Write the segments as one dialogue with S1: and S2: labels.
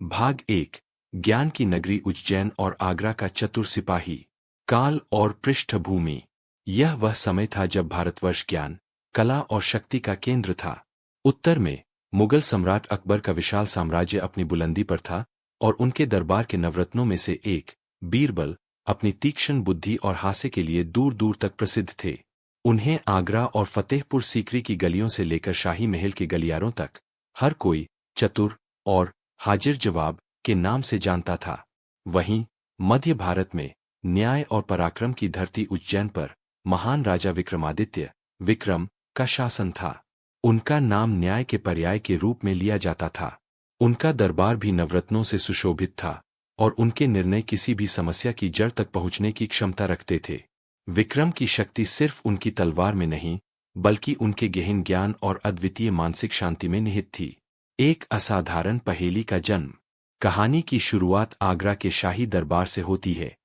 S1: भाग 1। ज्ञान की नगरी उज्जैन और आगरा का चतुर सिपाही। काल और पृष्ठभूमि। यह वह समय था जब भारतवर्ष ज्ञान, कला और शक्ति का केंद्र था। उत्तर में मुगल सम्राट अकबर का विशाल साम्राज्य अपनी बुलंदी पर था और उनके दरबार के नवरत्नों में से एक, बीरबल, अपनी तीक्ष्ण बुद्धि और हास्य के लिए दूर दूर तक प्रसिद्ध थे। उन्हें आगरा और फतेहपुर सीकरी की गलियों से लेकर शाही महल के गलियारों तक हर कोई चतुर और हाजिर जवाब के नाम से जानता था। वहीं मध्य भारत में न्याय और पराक्रम की धरती उज्जैन पर महान राजा विक्रमादित्य विक्रम का शासन था। उनका नाम न्याय के पर्याय के रूप में लिया जाता था। उनका दरबार भी नवरत्नों से सुशोभित था और उनके निर्णय किसी भी समस्या की जड़ तक पहुंचने की क्षमता रखते थे। विक्रम की शक्ति सिर्फ उनकी तलवार में नहीं, बल्कि उनके गहन ज्ञान और अद्वितीय मानसिक शांति में निहित थी। एक असाधारण पहेली का जन्म। कहानी की शुरुआत आगरा के शाही दरबार से होती है।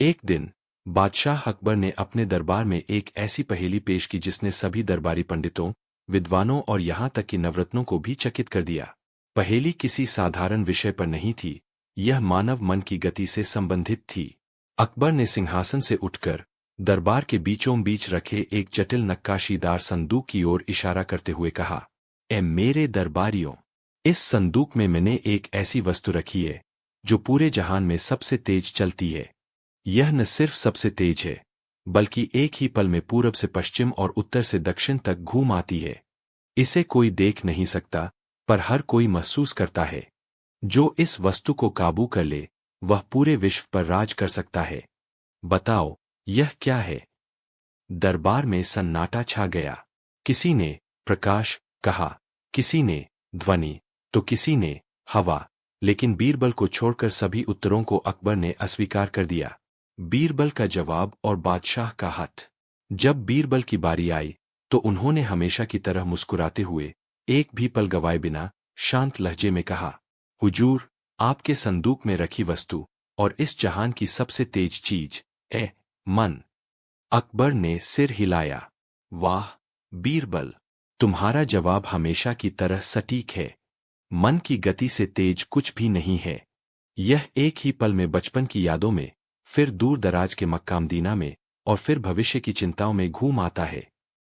S1: एक दिन बादशाह अकबर ने अपने दरबार में एक ऐसी पहेली पेश की जिसने सभी दरबारी पंडितों, विद्वानों और यहाँ तक कि नवरत्नों को भी चकित कर दिया। पहेली किसी साधारण विषय पर नहीं थी, यह मानव मन की गति से संबंधित थी। अकबर ने सिंहासन से उठकर दरबार के बीचों बीच रखे एक जटिल नक्काशीदार संदूक की ओर इशारा करते हुए कहा, ए मेरे दरबारियों, इस संदूक में मैंने एक ऐसी वस्तु रखी है जो पूरे जहान में सबसे तेज चलती है। यह न सिर्फ सबसे तेज है, बल्कि एक ही पल में पूरब से पश्चिम और उत्तर से दक्षिण तक घूम आती है। इसे कोई देख नहीं सकता, पर हर कोई महसूस करता है। जो इस वस्तु को काबू कर ले, वह पूरे विश्व पर राज कर सकता है। बताओ, यह क्या है? दरबार में सन्नाटा छा गया। किसी ने प्रकाश कहा, किसी ने ध्वनि, तो किसी ने हवा, लेकिन बीरबल को छोड़कर सभी उत्तरों को अकबर ने अस्वीकार कर दिया। बीरबल का जवाब और बादशाह का हठ। जब बीरबल की बारी आई, तो उन्होंने हमेशा की तरह मुस्कुराते हुए, एक भी पल गवाए बिना, शांत लहजे में कहा, हुजूर, आपके संदूक में रखी वस्तु और इस जहान की सबसे तेज चीज मन। अकबर ने सिर हिलाया। वाह बीरबल, तुम्हारा जवाब हमेशा की तरह सटीक है। मन की गति से तेज कुछ भी नहीं है। यह एक ही पल में बचपन की यादों में, फिर दूर दराज के मक्कामदीना में और फिर भविष्य की चिंताओं में घूम आता है।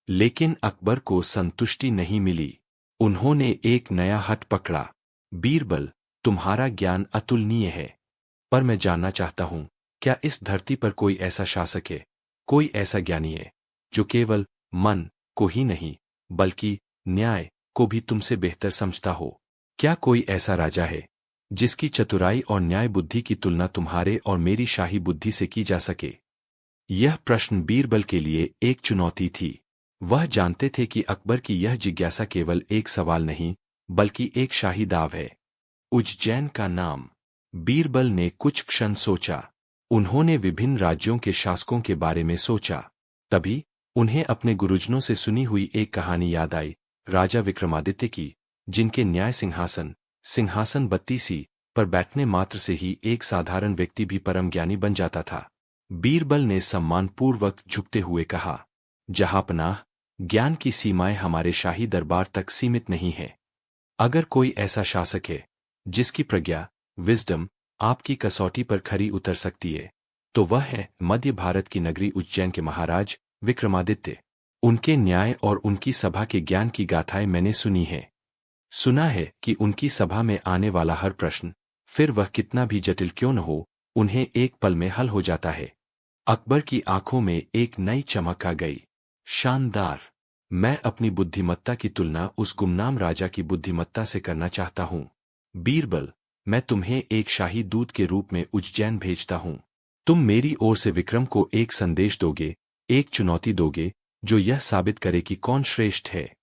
S1: लेकिन अकबर को संतुष्टि नहीं मिली। उन्होंने एक नया हठ पकड़ा। बीरबल, तुम्हारा ज्ञान अतुलनीय है, पर मैं जानना चाहता हूं, क्या इस धरती पर कोई ऐसा शासक है, कोई ऐसा ज्ञानी है, जो केवल मन को ही नहीं, बल्कि न्याय को भी तुमसे बेहतर समझता हो? क्या कोई ऐसा राजा है जिसकी चतुराई और न्याय बुद्धि की तुलना तुम्हारे और मेरी शाही बुद्धि से की जा सके? यह प्रश्न बीरबल के लिए एक चुनौती थी। वह जानते थे कि अकबर की यह जिज्ञासा केवल एक सवाल नहीं, बल्कि एक शाही दाव है। उज्जैन का नाम। बीरबल ने कुछ क्षण सोचा। उन्होंने विभिन्न राज्यों के शासकों के बारे में सोचा। तभी उन्हें अपने गुरुजनों से सुनी हुई एक कहानी याद आई, राजा विक्रमादित्य की, जिनके न्याय सिंहासन बत्तीसी पर बैठने मात्र से ही एक साधारण व्यक्ति भी परम ज्ञानी बन जाता था। बीरबल ने सम्मानपूर्वक झुकते हुए कहा, जहांपनाह, ज्ञान की सीमाएं हमारे शाही दरबार तक सीमित नहीं है। अगर कोई ऐसा शासक है जिसकी प्रज्ञा, विजडम, आपकी कसौटी पर खरी उतर सकती है, तो वह है मध्य भारत की नगरी उज्जैन के महाराज विक्रमादित्य। उनके न्याय और उनकी सभा के ज्ञान की गाथाएं मैंने सुनी है। सुना है कि उनकी सभा में आने वाला हर प्रश्न, फिर वह कितना भी जटिल क्यों न हो, उन्हें एक पल में हल हो जाता है। अकबर की आंखों में एक नई चमक आ गई। शानदार! मैं अपनी बुद्धिमत्ता की तुलना उस गुमनाम राजा की बुद्धिमत्ता से करना चाहता हूं। बीरबल, मैं तुम्हें एक शाही दूत के रूप में उज्जैन भेजता हूं। तुम मेरी ओर से विक्रम को एक संदेश दोगे, एक चुनौती दोगे, जो यह साबित करे कि कौन श्रेष्ठ है।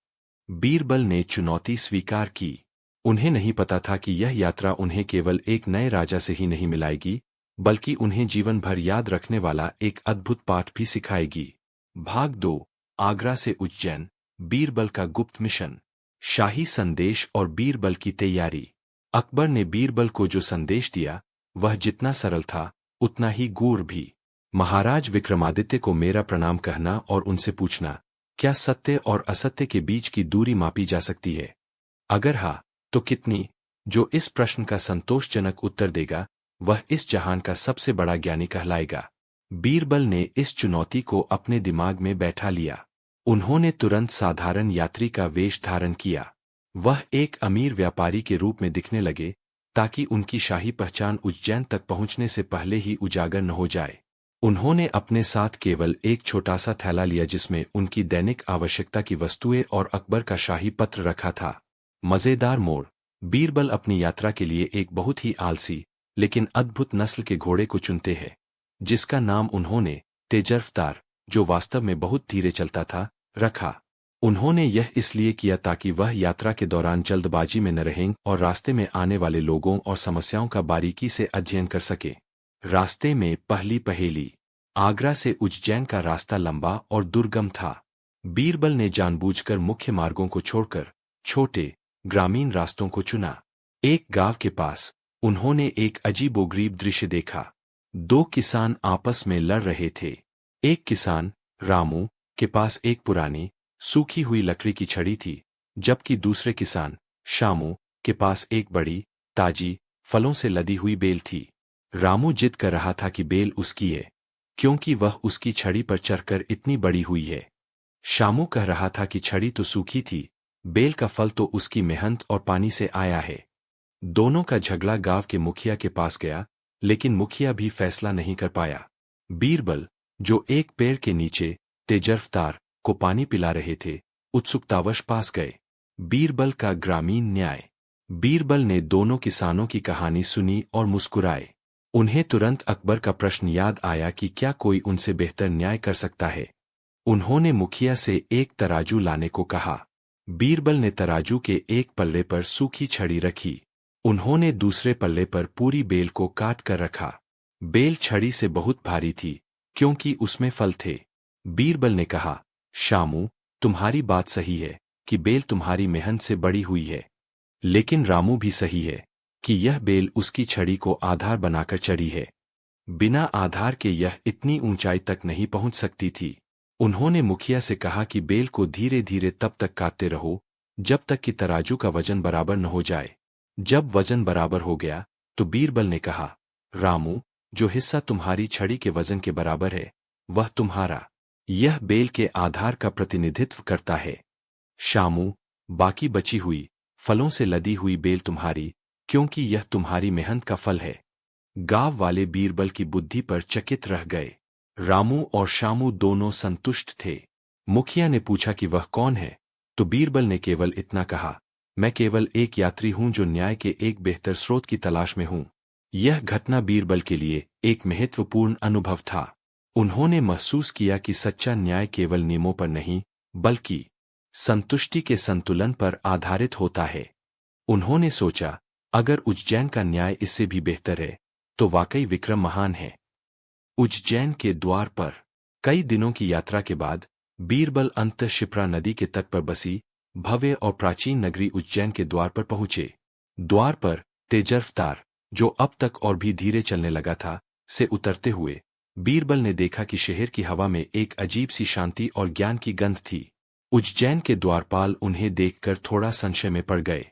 S1: बीरबल ने चुनौती स्वीकार की। उन्हें नहीं पता था कि यह यात्रा उन्हें केवल एक नए राजा से ही नहीं मिलाएगी, बल्कि उन्हें जीवन भर याद रखने वाला एक अद्भुत पाठ भी सिखाएगी। भाग 2। आगरा से उज्जैन, बीरबल का गुप्त मिशन। शाही संदेश और बीरबल की तैयारी। अकबर ने बीरबल को जो संदेश दिया, वह जितना सरल था, उतना ही गूढ़ भी। महाराज विक्रमादित्य को मेरा प्रणाम कहना और उनसे पूछना, क्या सत्य और असत्य के बीच की दूरी मापी जा सकती है? अगर हाँ, तो कितनी? जो इस प्रश्न का संतोषजनक उत्तर देगा वह इस जहान का सबसे बड़ा ज्ञानी कहलाएगा। बीरबल ने इस चुनौती को अपने दिमाग में बैठा लिया। उन्होंने तुरंत साधारण यात्री का वेश धारण किया। वह एक अमीर व्यापारी के रूप में दिखने लगे ताकि उनकी शाही पहचान उज्जैन तक पहुंचने से पहले ही उजागर न हो जाए। उन्होंने अपने साथ केवल एक छोटा सा थैला लिया जिसमें उनकी दैनिक आवश्यकता की वस्तुएं और अकबर का शाही पत्र रखा था। मजेदार मोड़। बीरबल अपनी यात्रा के लिए एक बहुत ही आलसी लेकिन अद्भुत नस्ल के घोड़े को चुनते हैं, जिसका नाम उन्होंने तेजरफ्तार, जो वास्तव में बहुत धीरे चलता था, रखा। उन्होंने यह इसलिए किया ताकि वह यात्रा के दौरान जल्दबाजी में न रहें और रास्ते में आने वाले लोगों और समस्याओं का बारीकी से अध्ययन कर सके। रास्ते में पहली पहेली। आगरा से उज्जैन का रास्ता लंबा और दुर्गम था। बीरबल ने जानबूझकर मुख्य मार्गों को छोड़कर छोटे ग्रामीण रास्तों को चुना। एक गांव के पास उन्होंने एक अजीबोगरीब दृश्य देखा। दो किसान आपस में लड़ रहे थे। एक किसान रामू के पास एक पुरानी सूखी हुई लकड़ी की छड़ी थी, जबकि दूसरे किसान शामू के पास एक बड़ी ताजी फलों से लदी हुई बेल थी। रामू जिद कर रहा था कि बेल उसकी है क्योंकि वह उसकी छड़ी पर चढ़कर इतनी बड़ी हुई है। शामू कह रहा था कि छड़ी तो सूखी थी, बेल का फल तो उसकी मेहनत और पानी से आया है। दोनों का झगड़ा गांव के मुखिया के पास गया, लेकिन मुखिया भी फैसला नहीं कर पाया। बीरबल, जो एक पेड़ के नीचे तेजरफ्तार को पानी पिला रहे थे, उत्सुकतावश पास गए। बीरबल का ग्रामीण न्याय। बीरबल ने दोनों किसानों की कहानी सुनी और मुस्कुराए। उन्हें तुरंत अकबर का प्रश्न याद आया कि क्या कोई उनसे बेहतर न्याय कर सकता है। उन्होंने मुखिया से एक तराजू लाने को कहा। बीरबल ने तराजू के एक पल्ले पर सूखी छड़ी रखी। उन्होंने दूसरे पल्ले पर पूरी बेल को काट कर रखा। बेल छड़ी से बहुत भारी थी क्योंकि उसमें फल थे। बीरबल ने कहा, शामू, तुम्हारी बात सही है कि बेल तुम्हारी मेहनत से बड़ी हुई है, लेकिन रामू भी सही है कि यह बेल उसकी छड़ी को आधार बनाकर चढ़ी है। बिना आधार के यह इतनी ऊंचाई तक नहीं पहुंच सकती थी। उन्होंने मुखिया से कहा कि बेल को धीरे धीरे तब तक काटते रहो जब तक कि तराजू का वजन बराबर न हो जाए। जब वजन बराबर हो गया तो बीरबल ने कहा, रामू, जो हिस्सा तुम्हारी छड़ी के वजन के बराबर है वह तुम्हारा। यह बेल के आधार का प्रतिनिधित्व करता है। शामू, बाकी बची हुई फलों से लदी हुई बेल तुम्हारी, क्योंकि यह तुम्हारी मेहनत का फल है। गांव वाले बीरबल की बुद्धि पर चकित रह गए। रामू और शामू दोनों संतुष्ट थे। मुखिया ने पूछा कि वह कौन है, तो बीरबल ने केवल इतना कहा, मैं केवल एक यात्री हूं जो न्याय के एक बेहतर स्रोत की तलाश में हूं। यह घटना बीरबल के लिए एक महत्वपूर्ण अनुभव था। उन्होंने महसूस किया कि सच्चा न्याय केवल नियमों पर नहीं, बल्कि संतुष्टि के संतुलन पर आधारित होता है। उन्होंने सोचा, अगर उज्जैन का न्याय इससे भी बेहतर है, तो वाकई विक्रम महान है। उज्जैन के द्वार पर। कई दिनों की यात्रा के बाद बीरबल अंततः शिप्रा नदी के तट पर बसी भव्य और प्राचीन नगरी उज्जैन के द्वार पर पहुंचे। द्वार पर तेजरफ्तार, जो अब तक और भी धीरे चलने लगा था, से उतरते हुए बीरबल ने देखा कि शहर की हवा में एक अजीब सी शांति और ज्ञान की गंध थी। उज्जैन के द्वारपाल उन्हें देखकर थोड़ा संशय में पड़ गए।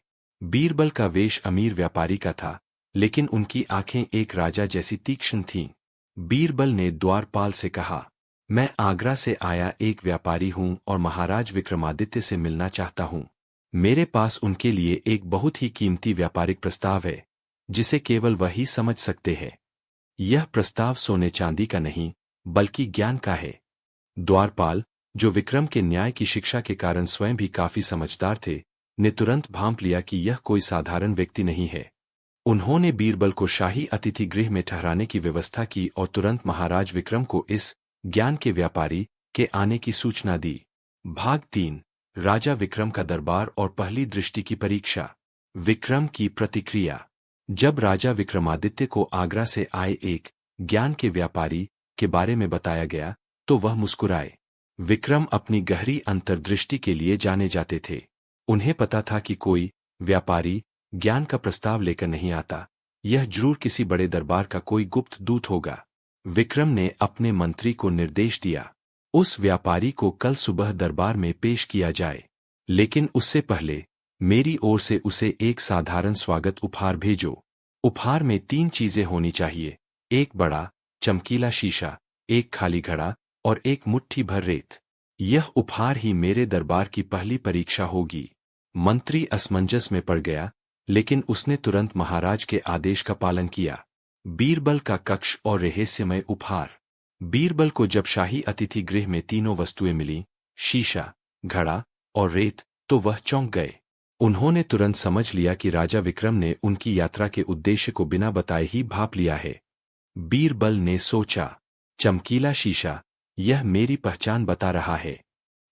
S1: बीरबल का वेश अमीर व्यापारी का था, लेकिन उनकी आंखें एक राजा जैसी तीक्ष्ण थीं। बीरबल ने द्वारपाल से कहा, मैं आगरा से आया एक व्यापारी हूं और महाराज विक्रमादित्य से मिलना चाहता हूं। मेरे पास उनके लिए एक बहुत ही कीमती व्यापारिक प्रस्ताव है, जिसे केवल वही समझ सकते हैं। यह प्रस्ताव सोने चांदी का नहीं, बल्कि ज्ञान का है। द्वारपाल, जो विक्रम के न्याय की शिक्षा के कारण स्वयं भी काफी समझदार थे, ने तुरंत भांप लिया कि यह कोई साधारण व्यक्ति नहीं है। उन्होंने बीरबल को शाही अतिथि गृह में ठहराने की व्यवस्था की और तुरंत महाराज विक्रम को इस ज्ञान के व्यापारी के आने की सूचना दी। भाग 3। राजा विक्रम का दरबार और पहली दृष्टि की परीक्षा। विक्रम की प्रतिक्रिया। जब राजा विक्रमादित्य को आगरा से आए एक ज्ञान के व्यापारी के बारे में बताया गया, तो वह मुस्कुराए। विक्रम अपनी गहरी अंतर्दृष्टि के लिए जाने जाते थे। उन्हें पता था कि कोई व्यापारी ज्ञान का प्रस्ताव लेकर नहीं आता, यह जरूर किसी बड़े दरबार का कोई गुप्त दूत होगा। विक्रम ने अपने मंत्री को निर्देश दिया, उस व्यापारी को कल सुबह दरबार में पेश किया जाए। लेकिन उससे पहले मेरी ओर से उसे एक साधारण स्वागत उपहार भेजो। उपहार में 3 चीजें होनी चाहिए, एक बड़ा, चमकीला शीशा, एक खाली घड़ा और एक मुट्ठी भर रेत। यह उपहार ही मेरे दरबार की पहली परीक्षा होगी। मंत्री असमंजस में पड़ गया, लेकिन उसने तुरंत महाराज के आदेश का पालन किया। बीरबल का कक्ष और रहस्यमय उपहार। बीरबल को जब शाही अतिथि गृह में तीनों वस्तुएं मिली, शीशा, घड़ा और रेत, तो वह चौंक गए। उन्होंने तुरंत समझ लिया कि राजा विक्रम ने उनकी यात्रा के उद्देश्य को बिना बताए ही भांप लिया है। बीरबल ने सोचा, चमकीला शीशा, यह मेरी पहचान बता रहा है।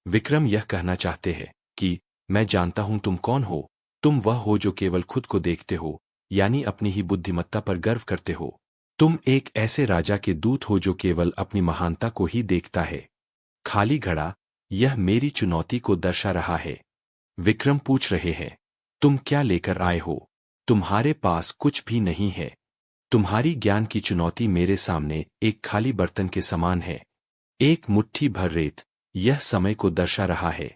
S1: विक्रम यह कहना चाहते हैं कि मैं जानता हूं तुम कौन हो। तुम वह हो जो केवल खुद को देखते हो, यानी अपनी ही बुद्धिमत्ता पर गर्व करते हो। तुम एक ऐसे राजा के दूत हो जो केवल अपनी महानता को ही देखता है। खाली घड़ा, यह मेरी चुनौती को दर्शा रहा है। विक्रम पूछ रहे हैं, तुम क्या लेकर आए हो? तुम्हारे पास कुछ भी नहीं है। तुम्हारी ज्ञान की चुनौती मेरे सामने एक खाली बर्तन के समान है। एक मुट्ठी भर रेत, यह समय को दर्शा रहा है।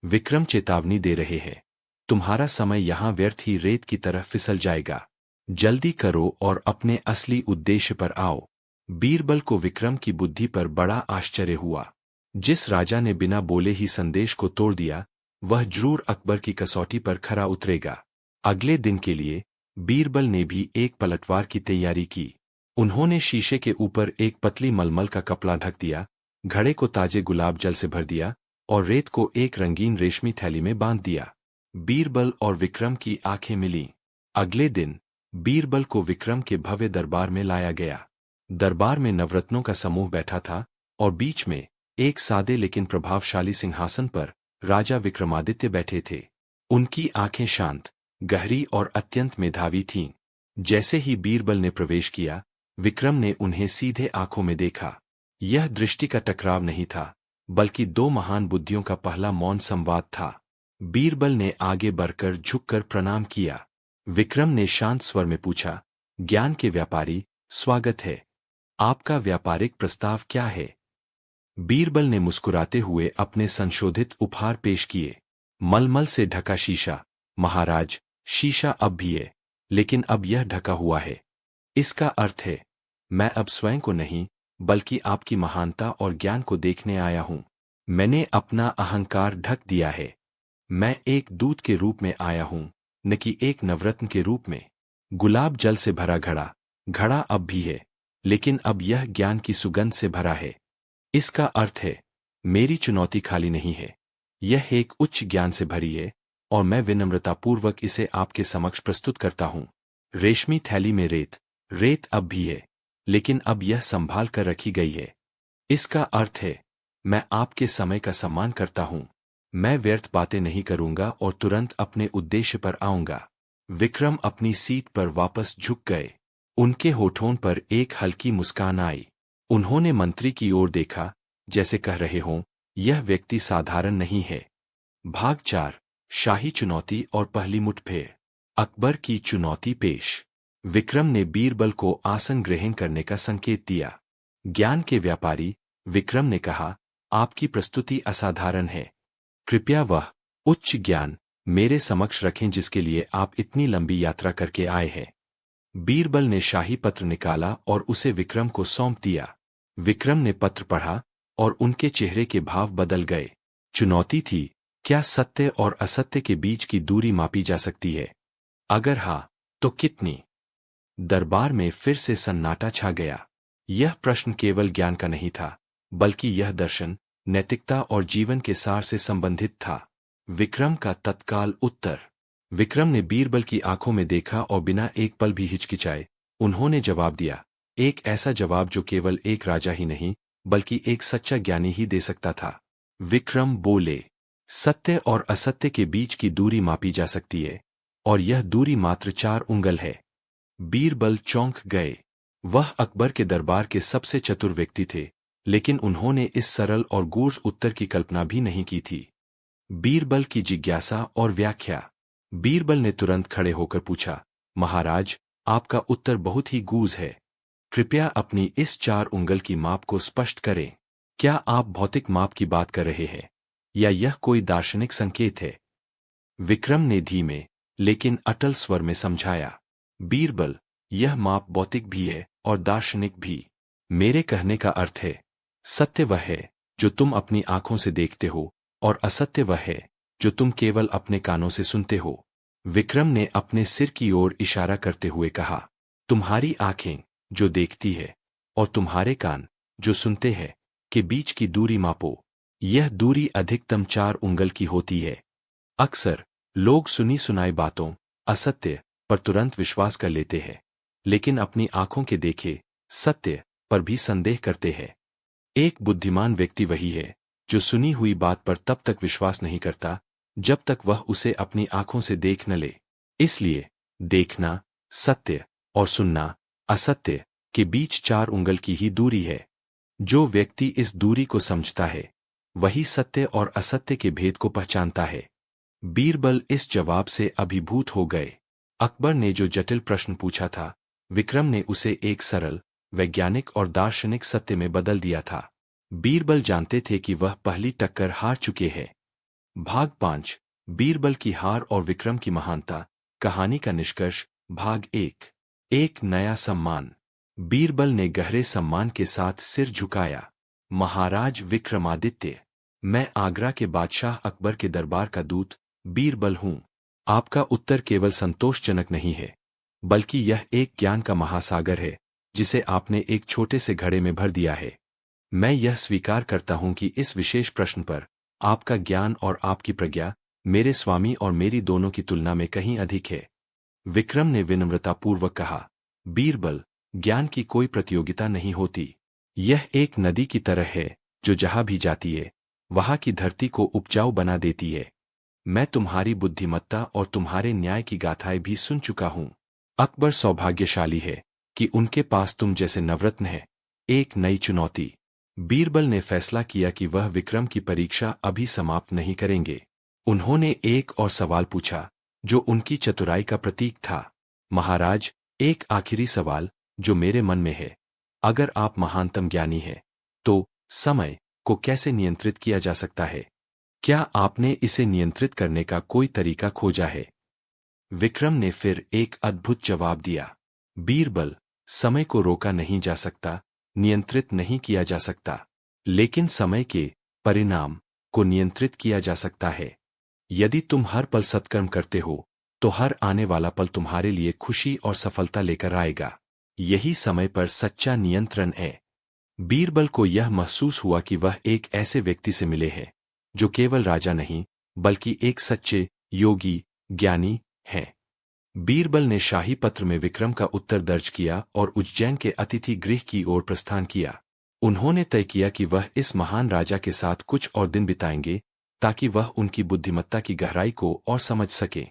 S1: विक्रम चेतावनी दे रहे हैं, तुम्हारा समय यहां व्यर्थ ही रेत की तरह फिसल जाएगा। जल्दी करो और अपने असली उद्देश्य पर आओ। बीरबल को विक्रम की बुद्धि पर बड़ा आश्चर्य हुआ। जिस राजा ने बिना बोले ही संदेश को तोड़ दिया, वह जरूर अकबर की कसौटी पर खरा उतरेगा। अगले दिन के लिए बीरबल ने भी एक पलटवार की तैयारी की। उन्होंने शीशे के ऊपर एक पतली मलमल का कपड़ा ढक दिया, घड़े को ताजे गुलाब जल से भर दिया और रेत को एक रंगीन रेशमी थैली में बांध दिया। बीरबल और विक्रम की आंखें मिलीं। अगले दिन बीरबल को विक्रम के भव्य दरबार में लाया गया। दरबार में नवरत्नों का समूह बैठा था और बीच में एक सादे लेकिन प्रभावशाली सिंहासन पर राजा विक्रमादित्य बैठे थे। उनकी आंखें शांत, गहरी और अत्यंत मेधावी थीं। जैसे ही बीरबल ने प्रवेश किया, विक्रम ने उन्हें सीधे आंखों में देखा। यह दृष्टि का टकराव नहीं था, बल्कि दो महान बुद्धियों का पहला मौन संवाद था। बीरबल ने आगे बढ़कर झुककर प्रणाम किया। विक्रम ने शांत स्वर में पूछा, ज्ञान के व्यापारी, स्वागत है। आपका व्यापारिक प्रस्ताव क्या है? बीरबल ने मुस्कुराते हुए अपने संशोधित उपहार पेश किए। मलमल से ढका शीशा। महाराज, शीशा अब भी है, लेकिन अब यह ढका हुआ है। इसका अर्थ है, मैं अब स्वयं को नहीं, बल्कि आपकी महानता और ज्ञान को देखने आया हूं। मैंने अपना अहंकार ढक दिया है। मैं एक दूत के रूप में आया हूं, न कि एक नवरत्न के रूप में। गुलाब जल से भरा घड़ा, घड़ा अब भी है, लेकिन अब यह ज्ञान की सुगंध से भरा है। इसका अर्थ है, मेरी चुनौती खाली नहीं है। यह एक उच्च ज्ञान से भरी है और मैं विनम्रतापूर्वक इसे आपके समक्ष प्रस्तुत करता हूं। रेशमी थैली में रेत, रेत अब भी है, लेकिन अब यह संभाल कर रखी गई है। इसका अर्थ है, मैं आपके समय का सम्मान करता हूं। मैं व्यर्थ बातें नहीं करूंगा और तुरंत अपने उद्देश्य पर आऊंगा। विक्रम अपनी सीट पर वापस झुक गए। उनके होठों पर एक हल्की मुस्कान आई। उन्होंने मंत्री की ओर देखा, जैसे कह रहे हों, यह व्यक्ति साधारण नहीं है। भाग 4, शाही चुनौती और पहली मुठभेड़। अकबर की चुनौती पेश। विक्रम ने बीरबल को आसन ग्रहण करने का संकेत दिया। ज्ञान के व्यापारी, विक्रम ने कहा, आपकी प्रस्तुति असाधारण है। कृपया वह उच्च ज्ञान मेरे समक्ष रखें जिसके लिए आप इतनी लंबी यात्रा करके आए हैं। बीरबल ने शाही पत्र निकाला और उसे विक्रम को सौंप दिया। विक्रम ने पत्र पढ़ा और उनके चेहरे के भाव बदल गए। चुनौती थी, क्या सत्य और असत्य के बीच की दूरी मापी जा सकती है? अगर हाँ, तो कितनी? दरबार में फिर से सन्नाटा छा गया। यह प्रश्न केवल ज्ञान का नहीं था, बल्कि यह दर्शन, नैतिकता और जीवन के सार से संबंधित था। विक्रम का तत्काल उत्तर। विक्रम ने बीरबल की आंखों में देखा और बिना एक पल भी हिचकिचाए उन्होंने जवाब दिया। एक ऐसा जवाब जो केवल एक राजा ही नहीं, बल्कि एक सच्चा ज्ञानी ही दे सकता था। विक्रम बोले, सत्य और असत्य के बीच की दूरी मापी जा सकती है, और यह दूरी मात्र 4 उंगल है। बीरबल चौंक गए। वह अकबर के दरबार के सबसे चतुर व्यक्ति थे, लेकिन उन्होंने इस सरल और गूढ़ उत्तर की कल्पना भी नहीं की थी। बीरबल की जिज्ञासा और व्याख्या। बीरबल ने तुरंत खड़े होकर पूछा, महाराज, आपका उत्तर बहुत ही गूढ़ है। कृपया अपनी इस 4 उंगल की माप को स्पष्ट करें। क्या आप भौतिक माप की बात कर रहे हैं, या यह कोई दार्शनिक संकेत है? विक्रम ने धीमे लेकिन अटल स्वर में समझाया। बीरबल, यह माप भौतिक भी है और दार्शनिक भी। मेरे कहने का अर्थ है, सत्य वह है जो तुम अपनी आंखों से देखते हो, और असत्य वह है जो तुम केवल अपने कानों से सुनते हो। विक्रम ने अपने सिर की ओर इशारा करते हुए कहा, तुम्हारी आंखें जो देखती है और तुम्हारे कान जो सुनते हैं के बीच की दूरी मापो। यह दूरी अधिकतम 4 उंगल की होती है। अक्सर लोग सुनी सुनाई बातों, असत्य पर तुरंत विश्वास कर लेते हैं, लेकिन अपनी आंखों के देखे सत्य पर भी संदेह करते हैं। एक बुद्धिमान व्यक्ति वही है जो सुनी हुई बात पर तब तक विश्वास नहीं करता जब तक वह उसे अपनी आंखों से देख न ले। इसलिए देखना सत्य और सुनना असत्य के बीच 4 उंगल की ही दूरी है। जो व्यक्ति इस दूरी को समझता है वही सत्य और असत्य के भेद को पहचानता है। बीरबल इस जवाब से अभिभूत हो गए। अकबर ने जो जटिल प्रश्न पूछा था, विक्रम ने उसे एक सरल, वैज्ञानिक और दार्शनिक सत्य में बदल दिया था। बीरबल जानते थे कि वह पहली टक्कर हार चुके हैं। भाग 5, बीरबल की हार और विक्रम की महानता, कहानी का निष्कर्ष। भाग 1, एक नया सम्मान। बीरबल ने गहरे सम्मान के साथ सिर झुकाया। महाराज विक्रमादित्य, मैं आगरा के बादशाह अकबर के दरबार का दूत बीरबल हूँ। आपका उत्तर केवल संतोषजनक नहीं है, बल्कि यह एक ज्ञान का महासागर है जिसे आपने एक छोटे से घड़े में भर दिया है। मैं यह स्वीकार करता हूं कि इस विशेष प्रश्न पर आपका ज्ञान और आपकी प्रज्ञा मेरे स्वामी और मेरी दोनों की तुलना में कहीं अधिक है। विक्रम ने विनम्रतापूर्वक कहा, बीरबल, ज्ञान की कोई प्रतियोगिता नहीं होती। यह एक नदी की तरह है जो जहां भी जाती है वहां की धरती को उपजाऊ बना देती है। मैं तुम्हारी बुद्धिमत्ता और तुम्हारे न्याय की गाथाएं भी सुन चुका हूं। अकबर सौभाग्यशाली है कि उनके पास तुम जैसे नवरत्न है। एक नई चुनौती। बीरबल ने फैसला किया कि वह विक्रम की परीक्षा अभी समाप्त नहीं करेंगे। उन्होंने एक और सवाल पूछा जो उनकी चतुराई का प्रतीक था। महाराज, एक आखिरी सवाल जो मेरे मन में है। अगर आप महानतम ज्ञानी हैं, तो समय को कैसे नियंत्रित किया जा सकता है? क्या आपने इसे नियंत्रित करने का कोई तरीका खोजा है? विक्रम ने फिर एक अद्भुत जवाब दिया। बीरबल, समय को रोका नहीं जा सकता, नियंत्रित नहीं किया जा सकता, लेकिन समय के परिणाम को नियंत्रित किया जा सकता है। यदि तुम हर पल सत्कर्म करते हो, तो हर आने वाला पल तुम्हारे लिए खुशी और सफलता लेकर आएगा। यही समय पर सच्चा नियंत्रण है। बीरबल को यह महसूस हुआ कि वह एक ऐसे व्यक्ति से मिले हैं जो केवल राजा नहीं, बल्कि एक सच्चे योगी, ज्ञानी है। बीरबल ने शाही पत्र में विक्रम का उत्तर दर्ज किया और उज्जैन के अतिथि गृह की ओर प्रस्थान किया। उन्होंने तय किया कि वह इस महान राजा के साथ कुछ और दिन बिताएंगे ताकि वह उनकी बुद्धिमत्ता की गहराई को और समझ सके।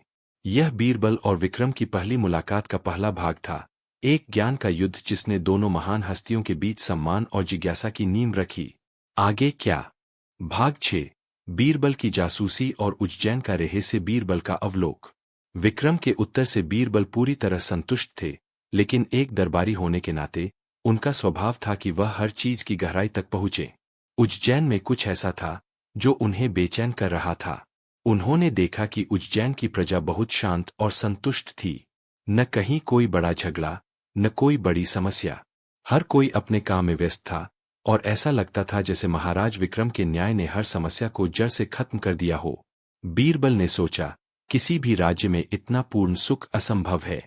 S1: यह बीरबल और विक्रम की पहली मुलाकात का पहला भाग था, एक ज्ञान का युद्ध जिसने दोनों महान हस्तियों के बीच सम्मान और जिज्ञासा की नींव रखी। आगे क्या? भाग 6, बीरबल की जासूसी और उज्जैन का रहस्य। बीरबल का अवलोक। विक्रम के उत्तर से बीरबल पूरी तरह संतुष्ट थे, लेकिन एक दरबारी होने के नाते उनका स्वभाव था कि वह हर चीज की गहराई तक पहुंचे। उज्जैन में कुछ ऐसा था जो उन्हें बेचैन कर रहा था। उन्होंने देखा कि उज्जैन की प्रजा बहुत शांत और संतुष्ट थी। न कहीं कोई बड़ा झगड़ा, न कोई बड़ी समस्या। हर कोई अपने काम में व्यस्त था और ऐसा लगता था जैसे महाराज विक्रम के न्याय ने हर समस्या को जड़ से खत्म कर दिया हो। बीरबल ने सोचा, किसी भी राज्य में इतना पूर्ण सुख असंभव है।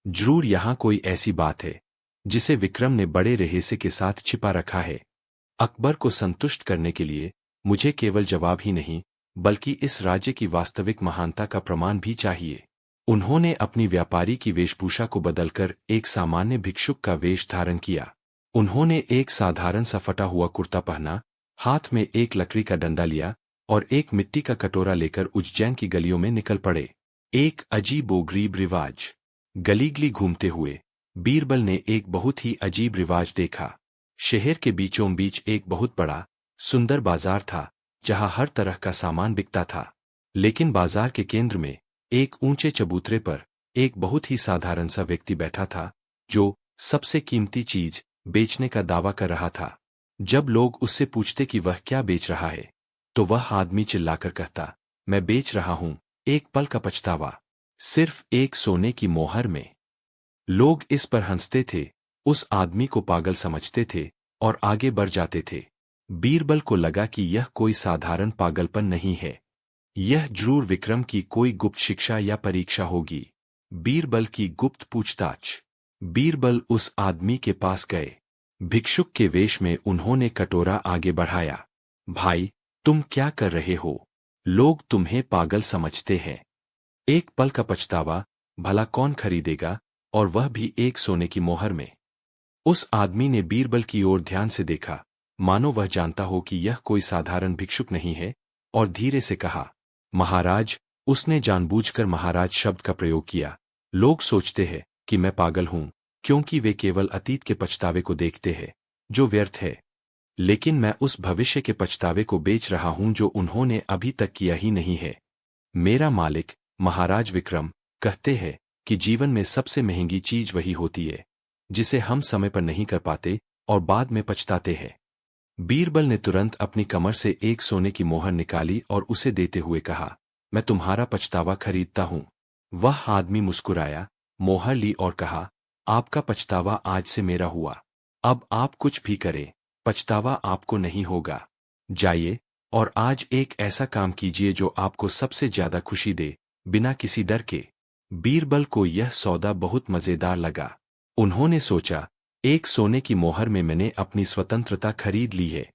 S1: जरूर यहाँ कोई ऐसी बात है जिसे विक्रम ने बड़े रहस्य के साथ छिपा रखा है। अकबर को संतुष्ट करने के लिए मुझे केवल जवाब ही नहीं, बल्कि इस राज्य की वास्तविक महानता का प्रमाण भी चाहिए। उन्होंने अपनी व्यापारी की वेशभूषा को बदलकर एक सामान्य भिक्षुक का वेश धारण किया। उन्होंने एक साधारण सा फटा हुआ कुर्ता पहना, हाथ में एक लकड़ी का डंडा लिया और एक मिट्टी का कटोरा लेकर उज्जैन की गलियों में निकल पड़े। एक अजीबोगरीब रिवाज। गली गली घूमते हुए बीरबल ने एक बहुत ही अजीब रिवाज देखा। शहर के बीचों बीच एक बहुत बड़ा, सुंदर बाजार था जहां हर तरह का सामान बिकता था। लेकिन बाजार के केंद्र में एक ऊंचे चबूतरे पर एक बहुत ही साधारण सा व्यक्ति बैठा था जो सबसे कीमती चीज बेचने का दावा कर रहा था। जब लोग उससे पूछते कि वह क्या बेच रहा है, तो वह आदमी चिल्लाकर कहता, मैं बेच रहा हूं एक पल का पछतावा, सिर्फ एक सोने की मोहर में। लोग इस पर हंसते थे, उस आदमी को पागल समझते थे और आगे बढ़ जाते थे। बीरबल को लगा कि यह कोई साधारण पागलपन नहीं है, यह जरूर विक्रम की कोई गुप्त शिक्षा या परीक्षा होगी। बीरबल की गुप्त पूछताछ। बीरबल उस आदमी के पास गए। भिक्षुक के वेश में उन्होंने कटोरा आगे बढ़ाया। भाई, तुम क्या कर रहे हो? लोग तुम्हें पागल समझते हैं। एक पल का पछतावा, भला कौन खरीदेगा, और वह भी एक सोने की मोहर में। उस आदमी ने बीरबल की ओर ध्यान से देखा, मानो वह जानता हो कि यह कोई साधारण भिक्षुक नहीं है, और धीरे से कहा, महाराज। उसने जानबूझकर महाराज शब्द का प्रयोग किया। लोग सोचते हैं कि मैं पागल हूं, क्योंकि वे केवल अतीत के पछतावे को देखते हैं, जो व्यर्थ है। लेकिन मैं उस भविष्य के पछतावे को बेच रहा हूं जो उन्होंने अभी तक किया ही नहीं है। मेरा मालिक, महाराज विक्रम, कहते हैं कि जीवन में सबसे महंगी चीज वही होती है जिसे हम समय पर नहीं कर पाते और बाद में पछताते हैं। बीरबल ने तुरंत अपनी कमर से एक सोने की मोहर निकाली और उसे देते हुए कहा, मैं तुम्हारा पछतावा खरीदता हूं। वह आदमी मुस्कुराया, मोहर ली और कहा, आपका पछतावा आज से मेरा हुआ। अब आप कुछ भी करें, पछतावा आपको नहीं होगा। जाइए और आज एक ऐसा काम कीजिए जो आपको सबसे ज्यादा खुशी दे, बिना किसी डर के। बीरबल को यह सौदा बहुत मजेदार लगा। उन्होंने सोचा, एक सोने की मोहर में मैंने अपनी स्वतंत्रता खरीद ली है।